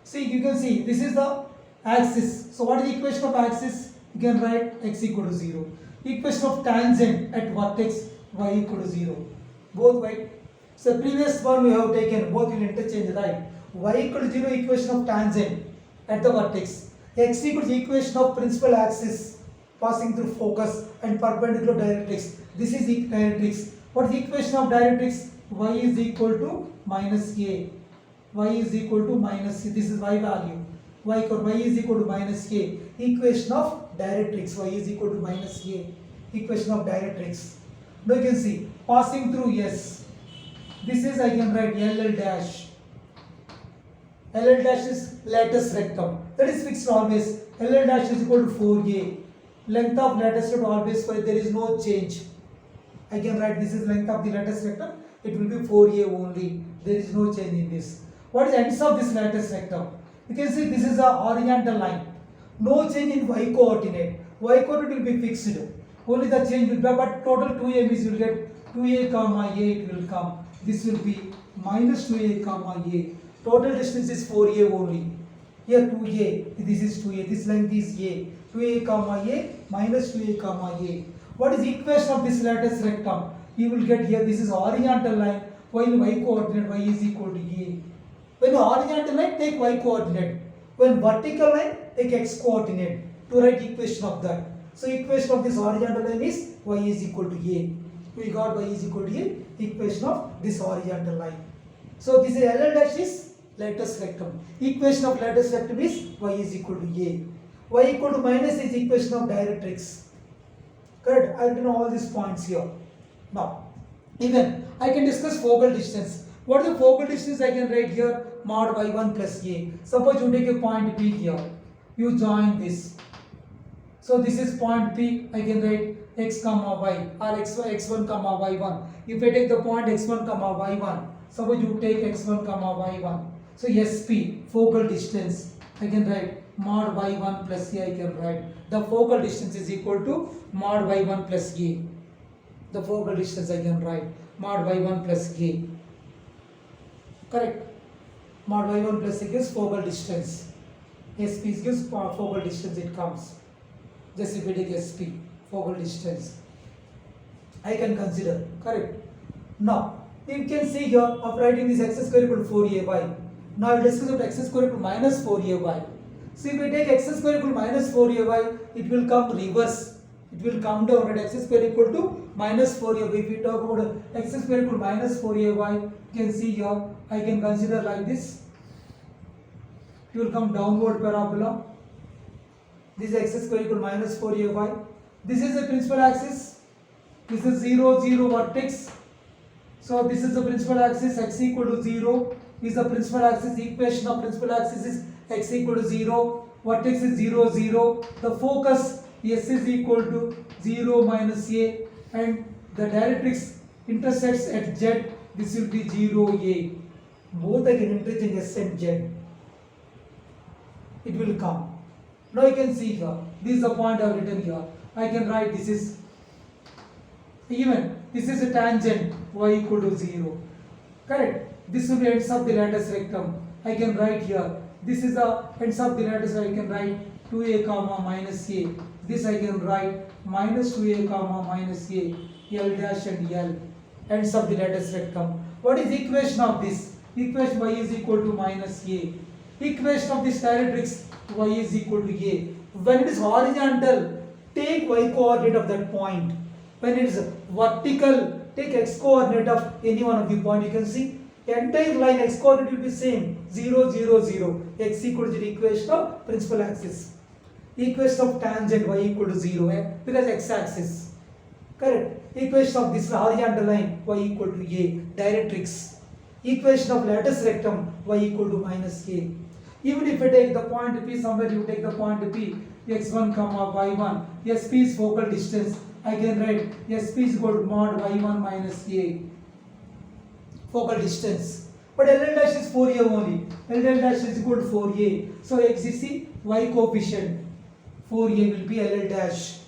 See, you can see this is the axis. So what is the equation of axis? You can write x equal to 0. Equation of tangent at vertex y equal to 0. Both right. So previous one we have taken, both will interchange, right? Y equal to 0 equation of tangent at the vertex. X equal to equation of principal axis passing through focus and perpendicular directrix. This is the directrix. What is the equation of directrix? Y is equal to minus a. Y is equal to minus a. This is y value. Y is equal to minus a. Equation of directrix. Y is equal to minus a. Equation of directrix. Now you can see passing through S. This is, I can write LL dash. LL dash is lattice rectum. That is fixed always. LL dash is equal to 4a. Length of lattice rectum always 5. There is no change. I can write this is length of the lattice rectum. It will be 4a only. There is no change in this. What is the ends of this lattice rectum? You can see this is a horizontal line. No change in y coordinate. Y coordinate will be fixed. Only the change will be, but total 2a means you will get 2a comma a, it will come. This will be minus 2a comma a. Total distance is 4a only. Here 2a, this is 2a, this length is a. 2a comma a minus 2a comma a. What is the equation of this lattice rectum? You will get here, this is horizontal line, while y coordinate y is equal to a. When horizontal line, take y coordinate. When vertical line, take x coordinate to write equation of that. So equation of this horizontal line is y is equal to a. We got y is equal to a, equation of this horizontal line. So this is LL dash is lattice rectum. Equation of lattice rectum is y is equal to a. Y equal to minus is equation of directrix. Correct? I have written all these points here. Now, even I can discuss focal distance. What is the focal distance? I can write here mod y1 plus a. Suppose you take a point P here. You join this. So this is point P. I can write x comma y or x1 comma y1. If I take the point x1 comma y1, suppose you take x1 comma y1. So SP, focal distance. I can write mod y1 plus a. I can write the focal distance is equal to mod y1 plus a. The focal distance I can write mod y1 plus a. Correct. Mod y1 plus a gives focal distance. SP gives focal distance, it comes. Just if we take SP, focal distance, I can consider. Correct. Now, you can see here of writing this x square equal to 4ay. Now, I will discuss about x square equal to minus 4ay. So, if we take x square equal to minus 4ay, it will come reverse. It will come down at x square equal to minus 4ay. If we talk about x square equal to minus 4ay, you can see here, I can consider like this. It will come downward parabola. This is x square equal to minus 4ay. This is the principal axis. This is 0, 0 vertex. So this is the principal axis, x equal to 0 is the principal axis. Equation of principal axis is x equal to 0. Vertex is 0, 0. The focus S is equal to 0 minus a, and the directrix intersects at z. This will be 0, a. Both I can interchange S and z. It will come. Now you can see here, this is the point I have written here. I can write this is even, this is a tangent y equal to 0. Correct? This will be ends of the lattice rectum. I can write here, this is the ends of the lattice, I can write 2a comma minus a. This I can write minus 2a comma minus a, L dash and L. Ends of the lattice rectum. What is the equation of this? Equation y is equal to minus a. Equation of this directrix y is equal to a. When it is horizontal, take y coordinate of that point. When it is vertical, take x coordinate of any one of the point. You can see entire line x coordinate will be same, 0, 0, 0. X equal to the equation of principal axis. Equation of tangent y equal to 0, because x axis. Correct. Equation of this horizontal line y equal to a, directrix. Equation of lattice rectum y equal to minus a. Even if you take the point P somewhere, you take the point P, x1 comma y1, Sp is focal distance. I can write Sp is equal to mod y1 minus a, focal distance. But L dash is 4a only. L dash is equal to 4a. So x is the y coefficient. 4a will be L dash.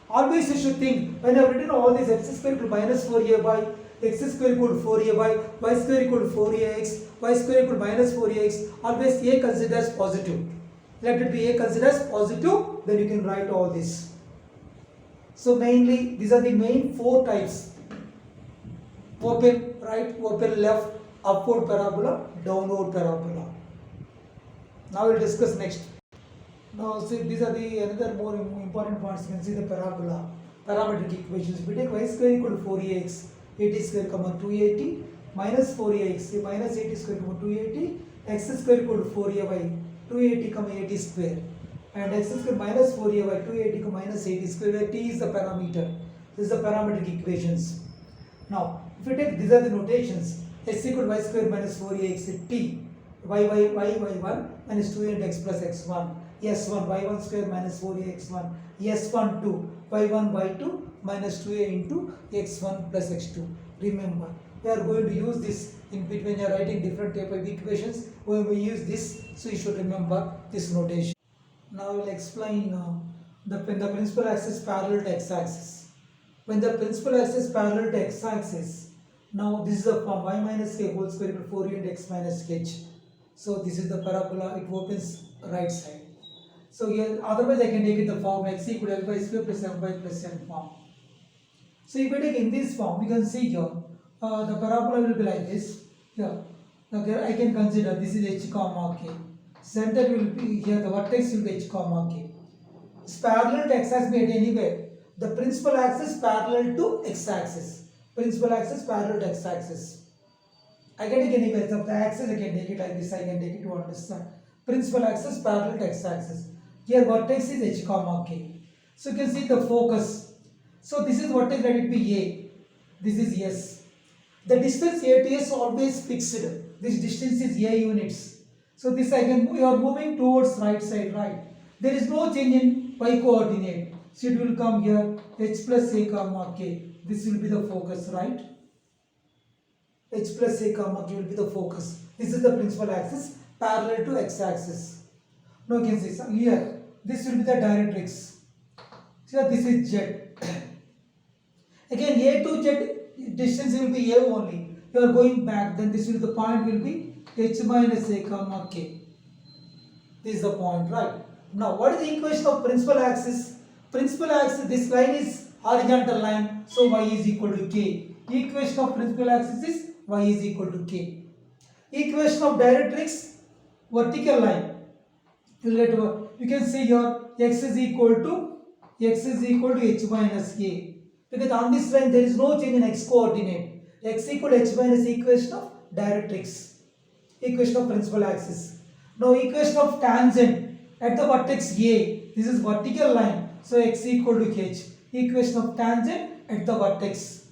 Always you should think, when I have written all these, x square equal to minus 4a by, x square equal to 4a by, y square equal to 4ax, y square equal to minus 4ax, always a considered as positive. Let it be a considered as positive, then you can write all this. So mainly, these are the main four types. Open right, open left, upward parabola, downward parabola. Now we'll discuss next. Now see, these are the another more important points. You can see the parabola, parametric equations. We take y square equal to 4ax, 80 square comma 280, minus 4ax, minus 80 square comma 280, x square equal to 4a by 280 comma 80 square, and x square minus 4a by 280 comma minus 80 square, where t is the parameter. This is the parametric equations. Now, if you take, these are the notations, x equal to y square minus 4ax, t, y1 minus 2 into x plus x1, s1 y1 square minus 4ax1, s1 2 y1 by 2 minus 2a into x1 plus x2. Remember, we are going to use this in between. You are writing different type of equations. When we use this, so you should remember this notation. Now I will explain when the principal axis parallel to x-axis. When the principal axis parallel to x-axis, now this is the form y minus k whole square equal to 4 into x minus h. So this is the parabola, it opens right side. So here, otherwise I can take it the form x equal to l by square plus m by plus n form. So if I take in this form, you can see here, the parabola will be like this. Here, okay, I can consider this is h comma k. Center will be here, the vertex will be h comma k. It's parallel to x-axis at anywhere. The principal axis parallel to x-axis. Principal axis parallel to x-axis. I can take anywhere. So the axis I can take it like this. I can take it to understand. Principal axis parallel to x-axis. Here vertex is h comma k. So you can see the focus. So this is vertex, let it be a. This is s. The distance a to s always fixed. This distance is a units. So this I can, we are moving towards right side, right. There is no change in y coordinate. So it will come here h plus a comma k. This will be the focus, right. H plus a comma k will be the focus. This is the principal axis parallel to x-axis. Now you can see, so here this will be the directrix. So this is z. Again a to z distance will be a only. You are going back, then this will, the point will be h minus a comma k. This is the point, right. Now what is the equation of principal axis? Principal axis, this line is horizontal line, so y is equal to k. Equation of principal axis is y is equal to k. Equation of directrix, vertical line. You can see here x is equal to h minus a. Because on this line there is no change in x coordinate. X equal to h minus equation of directrix. Equation of principal axis. Now equation of tangent at the vertex a. This is vertical line. So x equal to h. Equation of tangent at the vertex.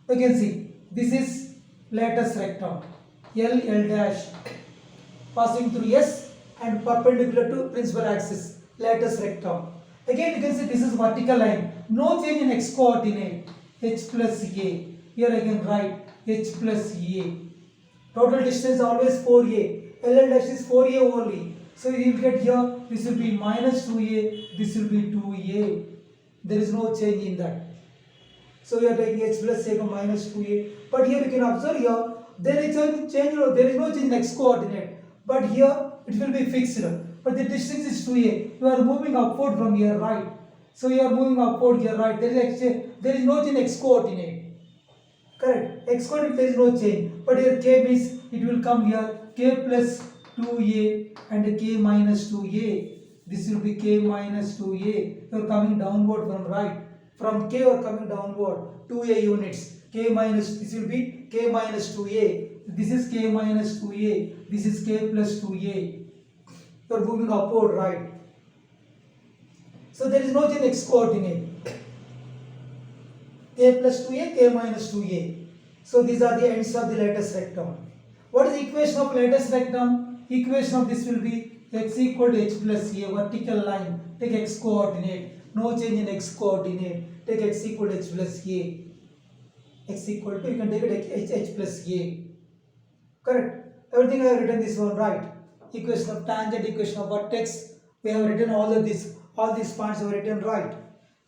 You can see this is latus rectum. L dash passing through s and perpendicular to principal axis. Latus rectum. Again you can see this is vertical line. No change in x coordinate. H plus a. Here I can write h plus a. Total distance always 4a. L dash is 4a only. So you will get here, this will be minus 2a, this will be 2a. There is no change in that. So you are taking h plus a minus 2a. But here you can observe here, there is a change, there is no change in x coordinate. But here it will be fixed. But the distance is 2a. You are moving upward from here, right? So you are moving upward here, right? There is no change in x coordinate. Correct. X coordinate there is no change. But here k means it will come here k plus 2a and k minus 2a. This will be k minus 2a. You are coming downward from right. From k you are coming downward 2a units. K minus, this will be k minus 2a. This is k minus 2a. This is k plus 2a. You are moving upward, right? So there is no change in x coordinate. K plus 2a, k minus 2a. So these are the ends of the latus rectum. What is the equation of latus rectum? Equation of this will be x equal to h plus a, vertical line, take x coordinate, no change in x coordinate, take x equal to h plus a, x equal to, you can take it h plus a, correct? Everything I have written this one, right? Equation of tangent, equation of vertex, we have written all these points I have written right.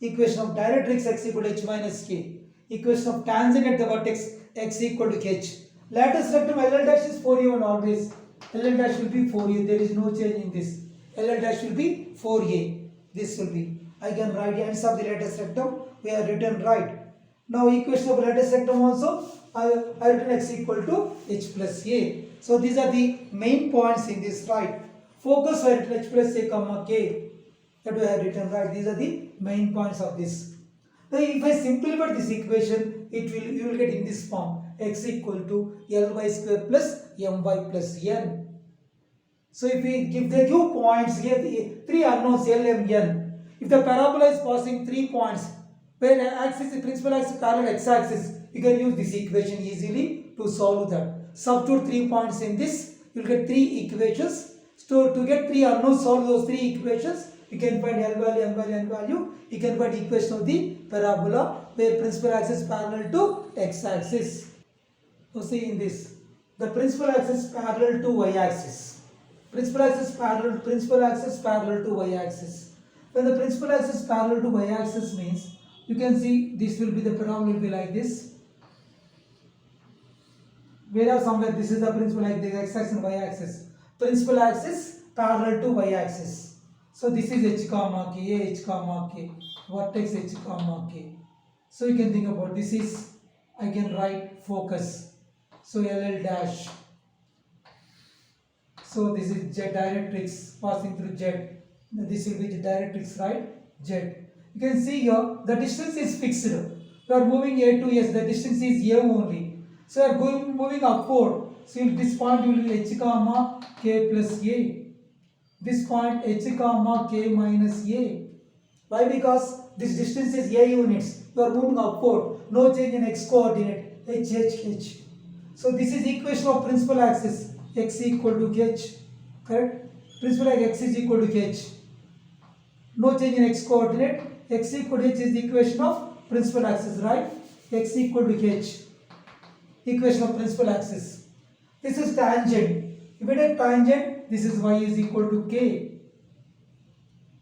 Equation of directrix x equal to h minus k, equation of tangent at the vertex x equal to h. Lattice rectum LL dash is 4a1 always. LL dash will be 4a, there is no change in this. LL dash will be 4a, this will be. I can write ends of the lattice rectum, we have written right. Now equation of lattice rectum also, I written x equal to h plus a. So these are the main points in this, right? Focus I written h plus a comma k, that we have written right. These are the main points of this. Now if I simplify this equation, you will get in this form, x equal to Ly square plus my plus n. So if they give points here, the three unknowns L, M, N. If the parabola is passing 3 points, where axis, the principal axis parallel x-axis, you can use this equation easily to solve that. Substitute 3 points in this, you will get 3 equations. So to get 3 unknowns, solve those 3 equations. You can find L value, M value, N value. You can find equation of the parabola where principal axis is parallel to x-axis. So see in this, the principal axis parallel to y-axis. Principal axis parallel to y-axis. When the principal axis parallel to y-axis means, you can see this will be the parabola will be like this. Whereas somewhere this is the principal like the x-axis and y-axis. Principal axis parallel to y-axis. So this is h comma k, h comma k, vertex h comma k. So you can think about this is, I can write focus. So LL dash. So this is Z directrix passing through Z. This will be the directrix, right? Z. You can see here the distance is fixed. We are moving A to S. The distance is A only. So we are moving upward. So this point will be h comma k plus a. This point h comma k minus a. Why? Because this distance is a units. You are moving upward. No change in x coordinate. H, h, h. So this is equation of principal axis. X equal to h. Correct? Principal axis x is equal to h. No change in x coordinate. X equal to h is the equation of principal axis, right? X equal to h. Equation of principal axis. This is tangent. If we take tangent, this is y is equal to k.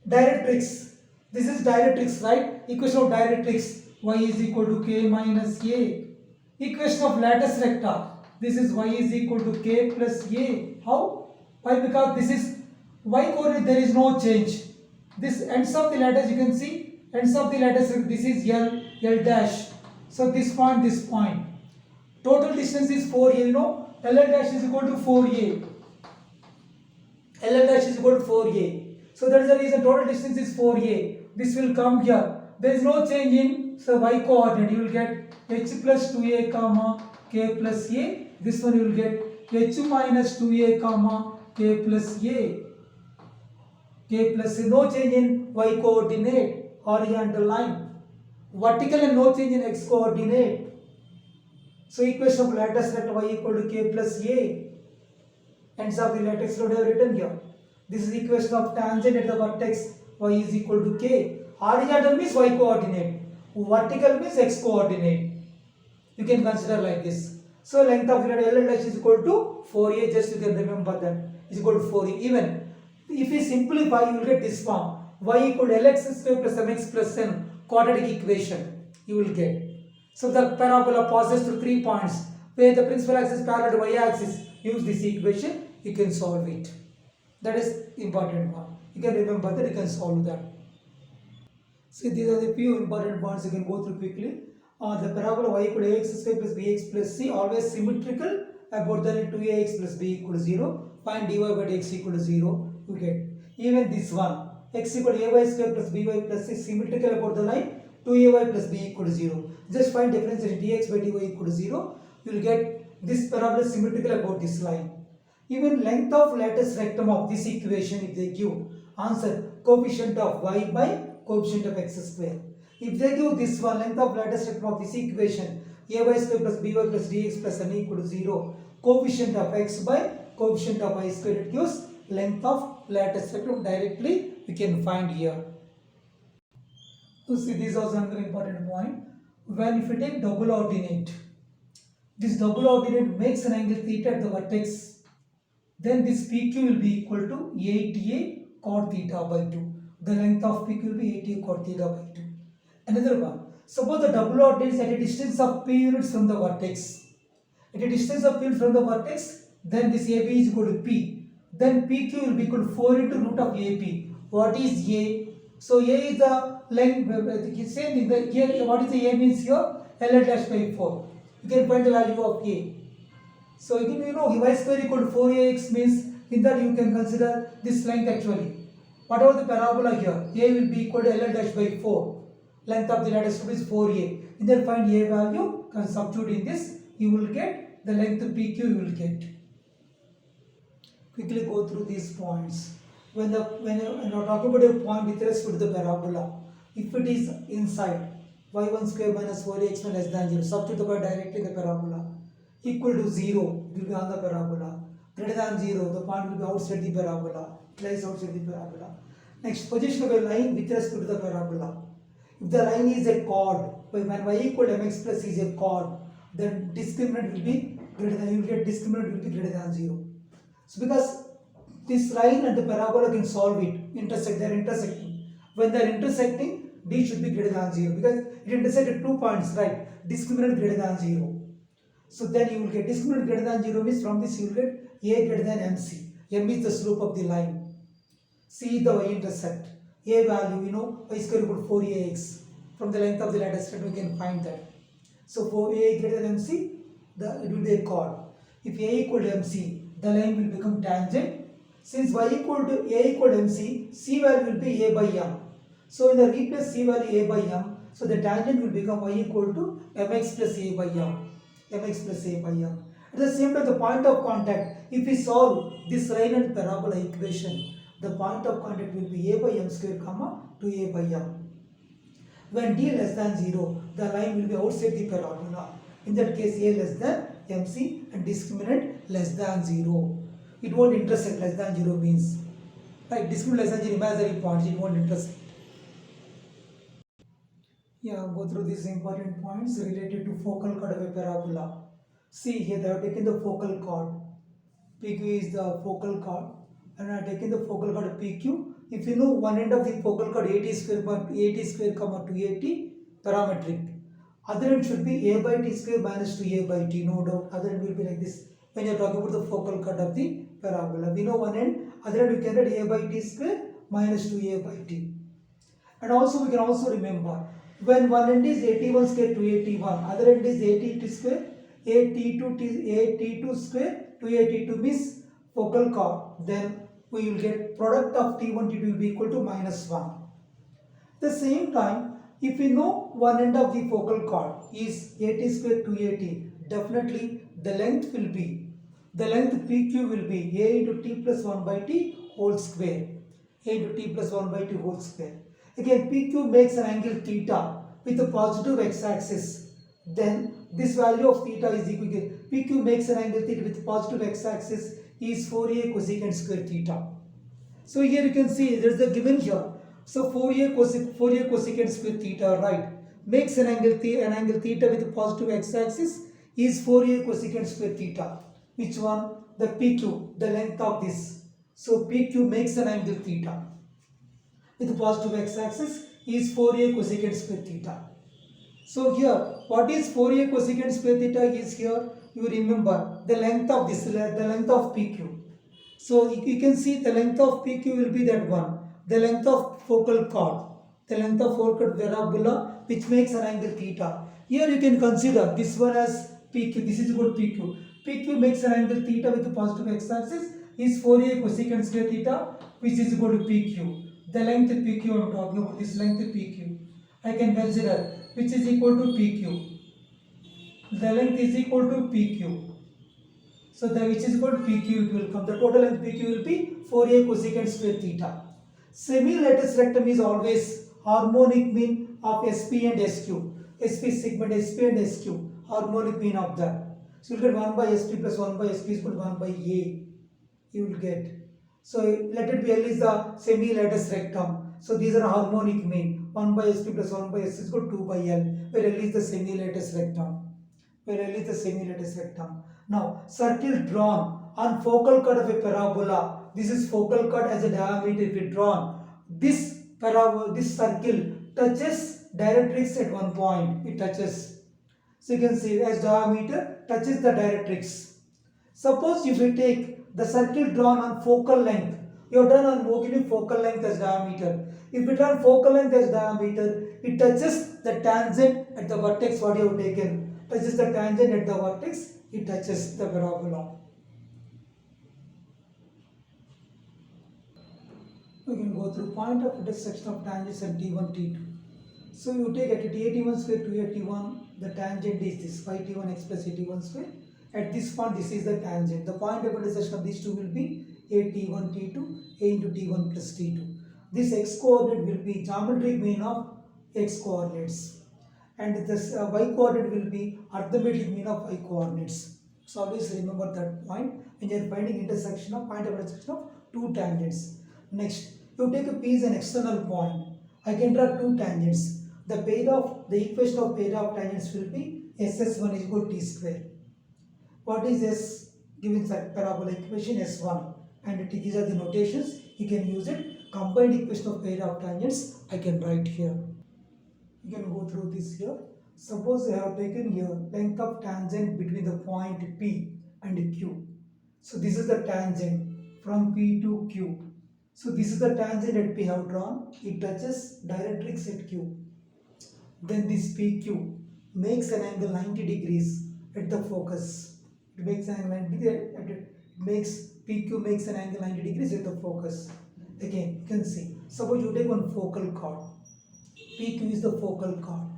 Directrix. This is directrix, right? Equation of directrix. Y is equal to k minus a. Equation of lattice recta. This is y is equal to k plus a. How? Why? Because this is y coordinate, there is no change. This ends of the lattice, you can see, ends of the lattice, this is L, L dash. So this point. Total distance is 4a, you know. LL dash is equal to 4a. LL dash is equal to 4a. So that is the reason total distance is 4a. This will come here. There is no change in y coordinate. You will get h plus 2a comma k plus a. This one you will get h minus 2a comma k plus a. K plus a. No change in y coordinate, horizontal line. Vertical and no change in x coordinate. So equation of lattice recta y equal to k plus a. Ends of the lattice load I have written here. This is the equation of tangent at the vertex y is equal to k. Horizontal means y coordinate. Vertical means x coordinate. You can consider like this. So length of LL dash is equal to 4a. Just you can remember that is equal to 4a. Even if you simplify, you will get this form. Y equal to Lx square plus mx plus n. Quadratic equation you will get. So the parabola passes through 3 points where the principal axis is parallel to y-axis. Use this equation, you can solve it. That is important one. You can remember that, you can solve that. See, these are the few important points you can go through quickly. The parabola y equal to ax square plus bx plus c, always symmetrical about the 2ax plus b equal to 0. Find dy by dx equal to 0. You get. Even this one, x equal to ay square plus by plus c, symmetrical about the line 2ay plus b equal to 0. Just find differentiation dx by dy equal to 0. You will get this parabola symmetrical about this line. Even length of lattice rectum of this equation, if they give answer coefficient of y by coefficient of x square. If they give this one, length of lattice rectum of this equation, ay square plus by plus dx plus n equal to 0, coefficient of x by coefficient of I square, it gives length of lattice vector. Directly we can find here. So see, this is also another important point. When if you take double ordinate, this double ordinate makes an angle theta at the vertex, then this PQ will be equal to 8A cot theta by 2. The length of PQ will be 8A cot theta by 2. Another one. Suppose the double ordinate is at a distance of P units from the vertex. At a distance of P from the vertex, then this AB is equal to P. Then PQ will be equal to 4 into root of AP. What is A? So A is the length, same thing. Here, what is the A means here? LL dash by 4. You can find the value of A. So you know y square equal to 4ax means in that you can consider this length actually. Whatever the parabola here, A will be equal to LL dash by 4. Length of the lattice strip is 4a. In that find A value, can substitute in this, you will get the length of PQ you will get. Quickly go through these points. When you are talking about a point with respect to the parabola, if it is inside y1 square minus 4ax1 less than 0, substitute the point directly in the parabola. Equal to 0, it will be on the parabola. Greater than 0, the point will be outside the parabola. Lies outside the parabola. Next, position of a line with respect to the parabola. If the line is a chord, when y equal to mx plus is a chord, then discriminant will be greater than, you will get discriminant will be greater than 0. So because this line and the parabola can solve it, they are intersecting. When they are intersecting, D should be greater than 0 because it intersected 2 points, right? Discriminant greater than 0. So then you will get discriminant greater than 0 means from this you will get A greater than MC. M is the slope of the line. C the y-intercept. A value, y square equal to 4ax. From the length of the lattice strip we can find that. So for A greater than MC, it will be a chord. If A equal to MC, the line will become tangent. Since y equal to A equal to MC, C value will be A by M. So in the replace C value A by M, so the tangent will become y equal to mx plus A by M. Mx plus A by M. At the same time, the point of contact, if we solve this line and parabola equation, the point of contact will be A by M square comma 2A by M. When D less than 0, the line will be outside the parabola. In that case, A less than MC and discriminant less than 0. It won't intersect. Less than 0 means, right? Discriminant less than 0 imaginary points, it won't intersect. Yeah, go through these important points related to focal chord of a parabola. See here, they have taken the focal chord. PQ is the focal chord, and I have taken the focal chord PQ. If you know one end of the focal chord 80 square comma 280 parametric, other end should be A by T square minus 2A by T, no doubt. Other end will be like this. When you are talking about the focal chord of the parabola, we know one end, other end we can write A by T square minus 2A by T. And also we can also remember, when one end is 81 square 281, other end is 80 square, A square 282 means focal chord, then we will get product of T1 T2 will be equal to minus 1. At the same time, if we know one end of the focal chord is 80 square 280, definitely the length PQ will be A into T plus 1 by T whole square. A into T plus 1 by T whole square. Again, PQ makes an angle theta with a positive x-axis. Then this value of theta is equal to PQ makes an angle theta with positive x-axis is 4a cosecant square theta. So here you can see there is the given here. So 4a cosecant square theta, right, makes an angle theta with a positive x-axis is 4a cosecant square theta. Which one? The PQ, the length of this. So PQ makes an angle theta with a positive x-axis is 4a cosecant square theta. So here, what is 4a cosecant square theta is here, you remember the length of this, the length of PQ. So you can see the length of PQ will be that one, the length of focal chord, the length of focal chord parabola which makes an angle theta. Here you can consider this one as PQ, this is equal to PQ. PQ makes an angle theta with a positive x-axis is 4a cosecant square theta which is equal to PQ. The length PQ I am talking about, this length PQ I can consider which is equal to PQ. The length is equal to PQ. So the which is equal to PQ it will come. The total length PQ will be 4a cosecant square theta. Semi-lattice rectum is always harmonic mean of SP and SQ. SP segment SP and SQ, harmonic mean of that. So you will get 1 by SP plus 1 by SP is equal to 1 by A. you will get. So let it be L is the semi-lattice rectum. So these are harmonic mean. 1 by sp plus 1 by s is equal to 2 by L, where L is the semi-lattice rectum. Where L is the semi-lattice rectum. Now, circle drawn on focal chord of a parabola. This is focal chord as a diameter if it drawn. This parabola, this circle touches directrix at one point. It touches. So you can see as diameter touches the directrix. Suppose if we take the circle drawn on focal length, you have done on only focal length as diameter. If we draw focal length as diameter, it touches the tangent at the vertex what you have taken. Touches the tangent at the vertex, it touches the parabola. We can go through point of intersection of tangents and T1, T2. So you take at T81 square to T1, the tangent is this 5T1 x plus T1 square. At this point, this is the tangent. The point of intersection of these two will be a T1, T2, a into T1 plus T2. This x coordinate will be geometric mean of x coordinates. And this y coordinate will be arithmetic mean of y coordinates. So always remember that point when you are finding intersection of point of intersection of two tangents. Next, you take a P as an external point. I can draw two tangents. The equation of pair of tangents will be SS1 is equal to T square. What is S? Given parabola equation S1, and these are the notations. You can use it. Combined equation of pair of tangents I can write here. You can go through this here. Suppose I have taken here length of tangent between the point P and Q. So this is the tangent from P to Q. So this is the tangent at P have drawn. It touches directrix at Q. Then this PQ makes an angle 90 degrees at the focus. It makes an angle 90 degrees. PQ makes an angle 90 degrees at the focus. Again, you can see. Suppose you take one focal chord. PQ is the focal chord.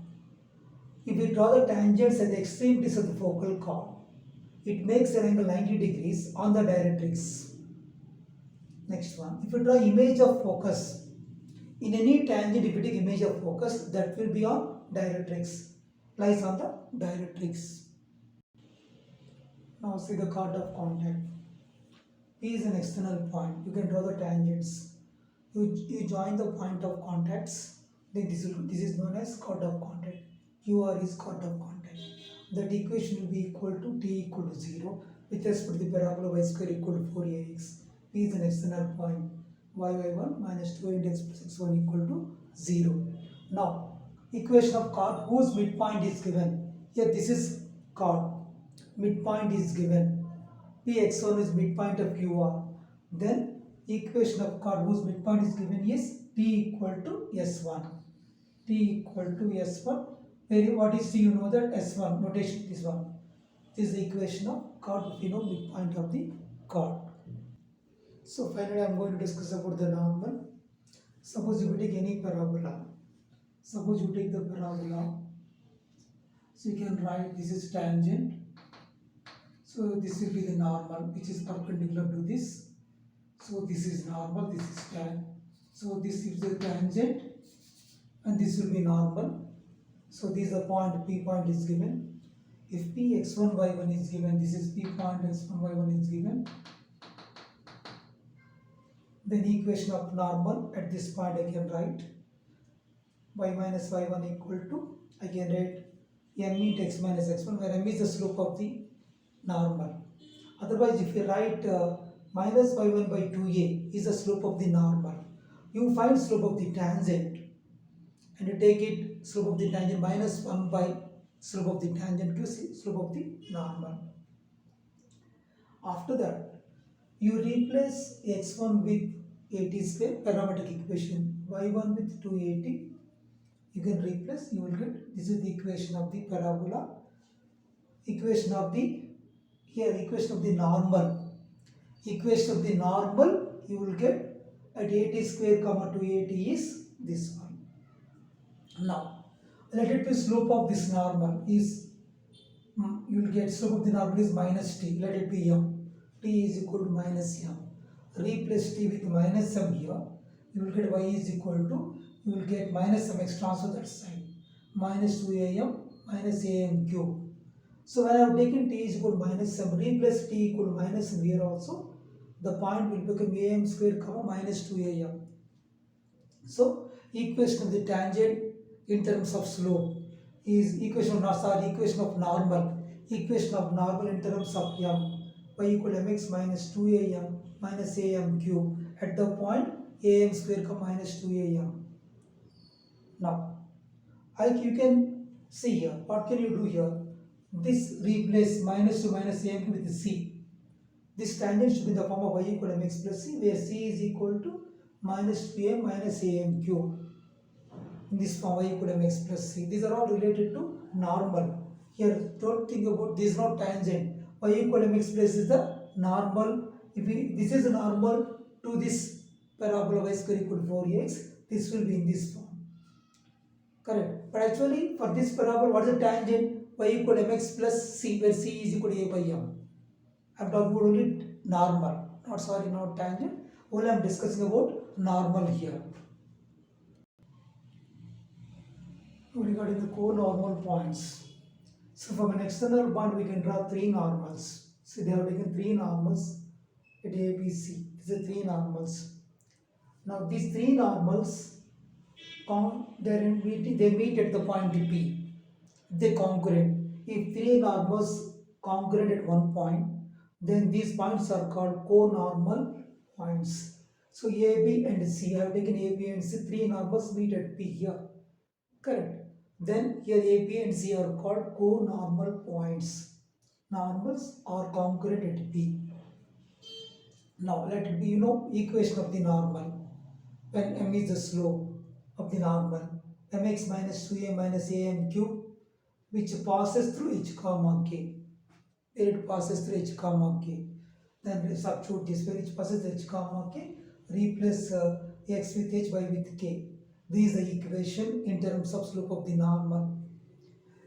If we draw the tangents at the extremities of the focal chord, it makes an angle 90 degrees on the directrix. Next one, if you draw image of focus, in any tangent, if you take image of focus, that will be on directrix, lies on the directrix. Now see the chord of contact. P is an external point. You can draw the tangents. You join the point of contacts. Then this is known as chord of contact. QR is chord of contact. That equation will be equal to T equal to 0 with respect to the parabola y square equal to 4ax. P is an external point. Y1 minus 2 into x plus x1 equal to 0. Now, equation of chord whose midpoint is given. Here this is chord. Midpoint is given. Px1 is midpoint of QR. Then equation of chord whose midpoint is given is T equal to S1. T equal to S1. What is T? You know that S1 notation. This one. This is the equation of chord if you know midpoint of the chord. So finally I am going to discuss about the normal. Suppose you take any parabola. Suppose you take the parabola. So you can write this is tangent. So this will be the normal which is perpendicular to this. So this is normal, this is tan. So this is the tangent and this will be normal. So this is the point, P point is given. If P x1 y1 is given, this is P point x1 y1 is given. Then equation of normal at this point I can write y minus y1 equal to, I can write m into x minus x1 where m is the slope of the normal. Otherwise if you write minus y1 by 2a is the slope of the normal. You find slope of the tangent and you take it slope of the tangent minus 1 by slope of the tangent gives slope of the normal. After that you replace x1 with 80 square parametric equation, y1 with 280. You can replace, you will get, this is the equation of the parabola. Equation of the, here equation of the normal. Equation of the normal you will get at 80 square comma 280 is this one. Now let it be slope of this normal is, you will get slope of the normal is minus t, let it be m. T is equal to minus m. Replace t with minus m here. You will get y is equal to, you will get minus mx transfer that side. Minus 2am minus am cube. So when I have taken t is equal to minus m, replace t equal to minus m here also. the point will become am square comma minus 2am. So equation of the tangent in terms of slope is equation of normal. Equation of normal in terms of m, y equal mx minus 2am minus am cube at the point am square comma minus 2am. Now you can see here, what can you do here? This replace minus 2 minus am cube with c. This tangent should be in the form of y equal mx plus c, where c is equal to minus 2am minus am cube. In this form y equal mx plus c. These are all related to normal. Here, don't think about this is not tangent. Y equal mx plus is the normal. This is normal to this parabola y square equal to 4x. This will be in this form. Correct. But actually, for this parabola, what is the tangent? Y equal mx plus c, where c is equal to a by m. I am talking about only normal. Not tangent. Only I am discussing about normal here. Regarding the co-normal points. So from an external point, we can draw three normals. So they have taken three normals at A, B, C. These are three normals. Now these three normals, they meet at the point P. They congruent. If three normals congruent at one point, then these points are called co-normal points. So A, B and C, I have taken A, B and C, three normals meet at P here. Correct. Then here A, B and C are called co-normal points. Normals are congruent at P. Now let it be, equation of the normal. When m is the slope of the normal, mx minus 2a minus am cube, which passes through h comma k. Where it passes through h comma k. Then we substitute this, where it passes through h comma k, replace x with h, y with k. This is the equation in terms of slope of the normal.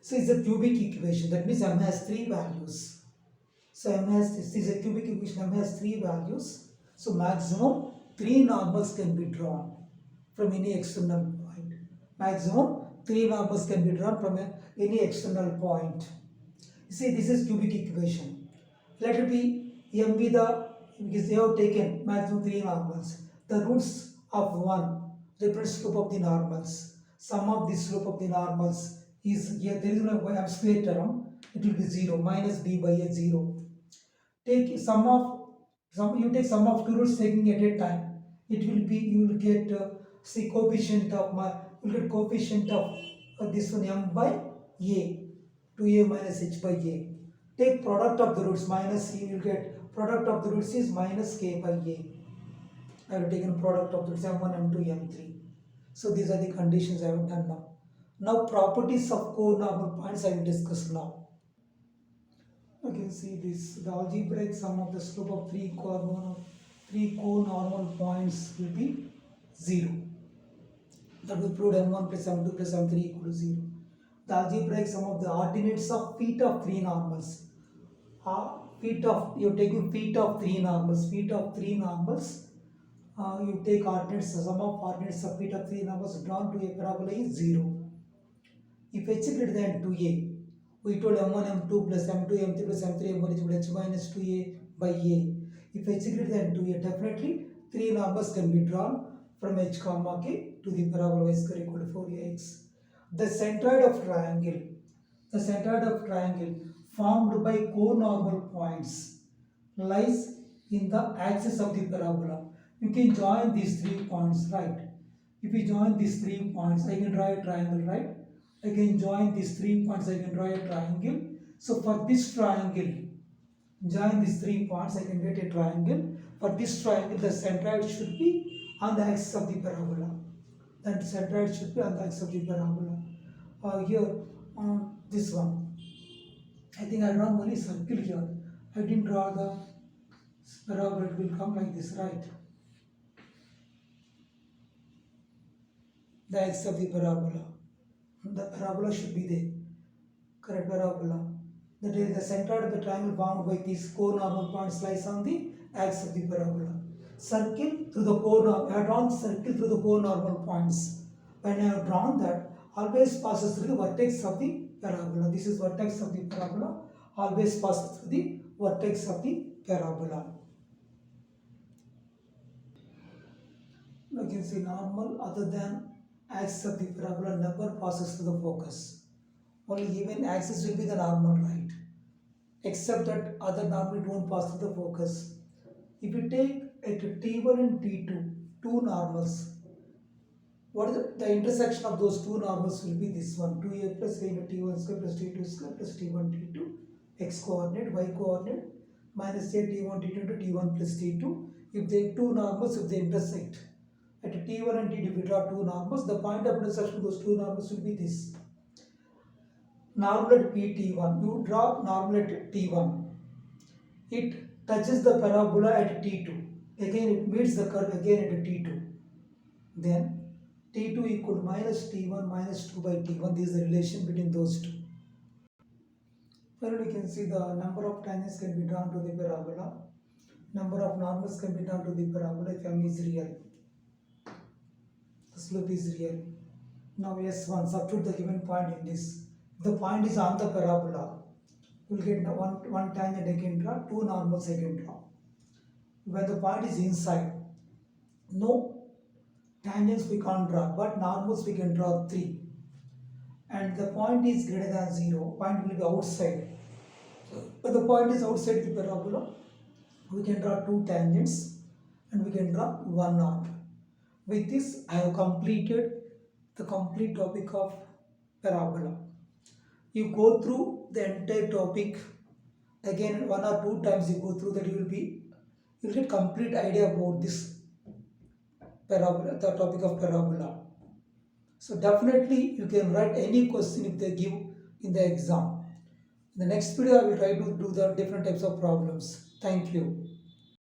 So it's a cubic equation. That means m has three values. So this is a cubic equation. M has three values. So maximum three normals can be drawn from any external point. Maximum three normals can be drawn from any external point. You see, this is cubic equation. Let it be m be because they have taken maximum three normals. The roots of 1 represent slope of the normals. Sum of the slope of the normals is here. There is no m square term. It will be 0 minus b by a 0. Take you take sum of two roots taking at a time. It will be, you will get coefficient of this one m by a, 2a minus h by a. Take product of the roots minus, you will get product of the roots is minus k by a. I have taken product of the roots m1, m2, m3. So these are the conditions I have done now. Now properties of co-normal points I will discuss now. You can see this, the algebraic sum of the slope of three co-normal points will be 0. That we proved m1 plus m2 plus m3 equal to 0. The algebraic sum of the ordinates of feet of three normals. You're taking feet of three normals. You take ordinates, the sum of ordinates of feet of three normals drawn to a parabola is 0. If h greater than 2a, we told m1, m2 plus m2, m3 plus m3, m1 is equal to h minus 2a by a. If h greater than 2a, definitely three numbers can be drawn from h comma k to the parabola y square equal to 4ax. The centroid of triangle formed by co-normal points lies in the axis of the parabola. You can join these 3 points, right? If you join these 3 points, I can draw a triangle, right? I can join these 3 points, I can draw a triangle. So for this triangle, join these 3 points, I can get a triangle. For this triangle, the centroid should be on the axis of the parabola. That centroid should be on the axis of the parabola. Here, on this one, I think I draw only circle here. I didn't draw the parabola, it will come like this, right? The axis of the parabola. The parabola should be there. Correct, parabola. That is the centroid of the triangle bound by these co-normal points lies on the axis of the parabola. Circle through the co-normal. I have drawn circle through the co-normal points. When I have drawn that, always passes through the vertex of the parabola. This is vertex of the parabola. Always passes through the vertex of the parabola. You can see normal other than axis of the parabola never passes through the focus. Only given axis will be the normal, right? Except that other normal won't pass through the focus. If you take at T1 and T2, two normals, what is the intersection of those two normals will be this one, 2a plus a into T1 square plus T2 square plus T1 T2, x coordinate, y coordinate, minus a T1 T2 into T1 plus T2. If they two normals, if they intersect at T1 and T2, we draw two normals, the point of intersection of those two normals will be this. Normal at PT1, you draw normal at T1. It touches the parabola at T2. Again, it meets the curve again at T2. Then T2 equal to minus T1 minus 2 by T1. This is the relation between those two. Finally, you can see the number of tangents can be drawn to the parabola. Number of normals can be drawn to the parabola if M is real. The slope is real. Now S1, substitute the given point in this. If the point is on the parabola, we will get one tangent I can draw, two normals I can draw. When the point is inside, no tangents we can't draw, but normals we can draw 3. And the point is greater than 0, point will be outside. When the point is outside the parabola, we can draw two tangents and we can draw one normal. With this, I have completed the complete topic of parabola. You go through the entire topic again one or two times, you go through that, you will get complete idea about this parabola, the topic of parabola. So definitely you can write any question if they give in the exam. In the next video I will try to do the different types of problems. Thank you.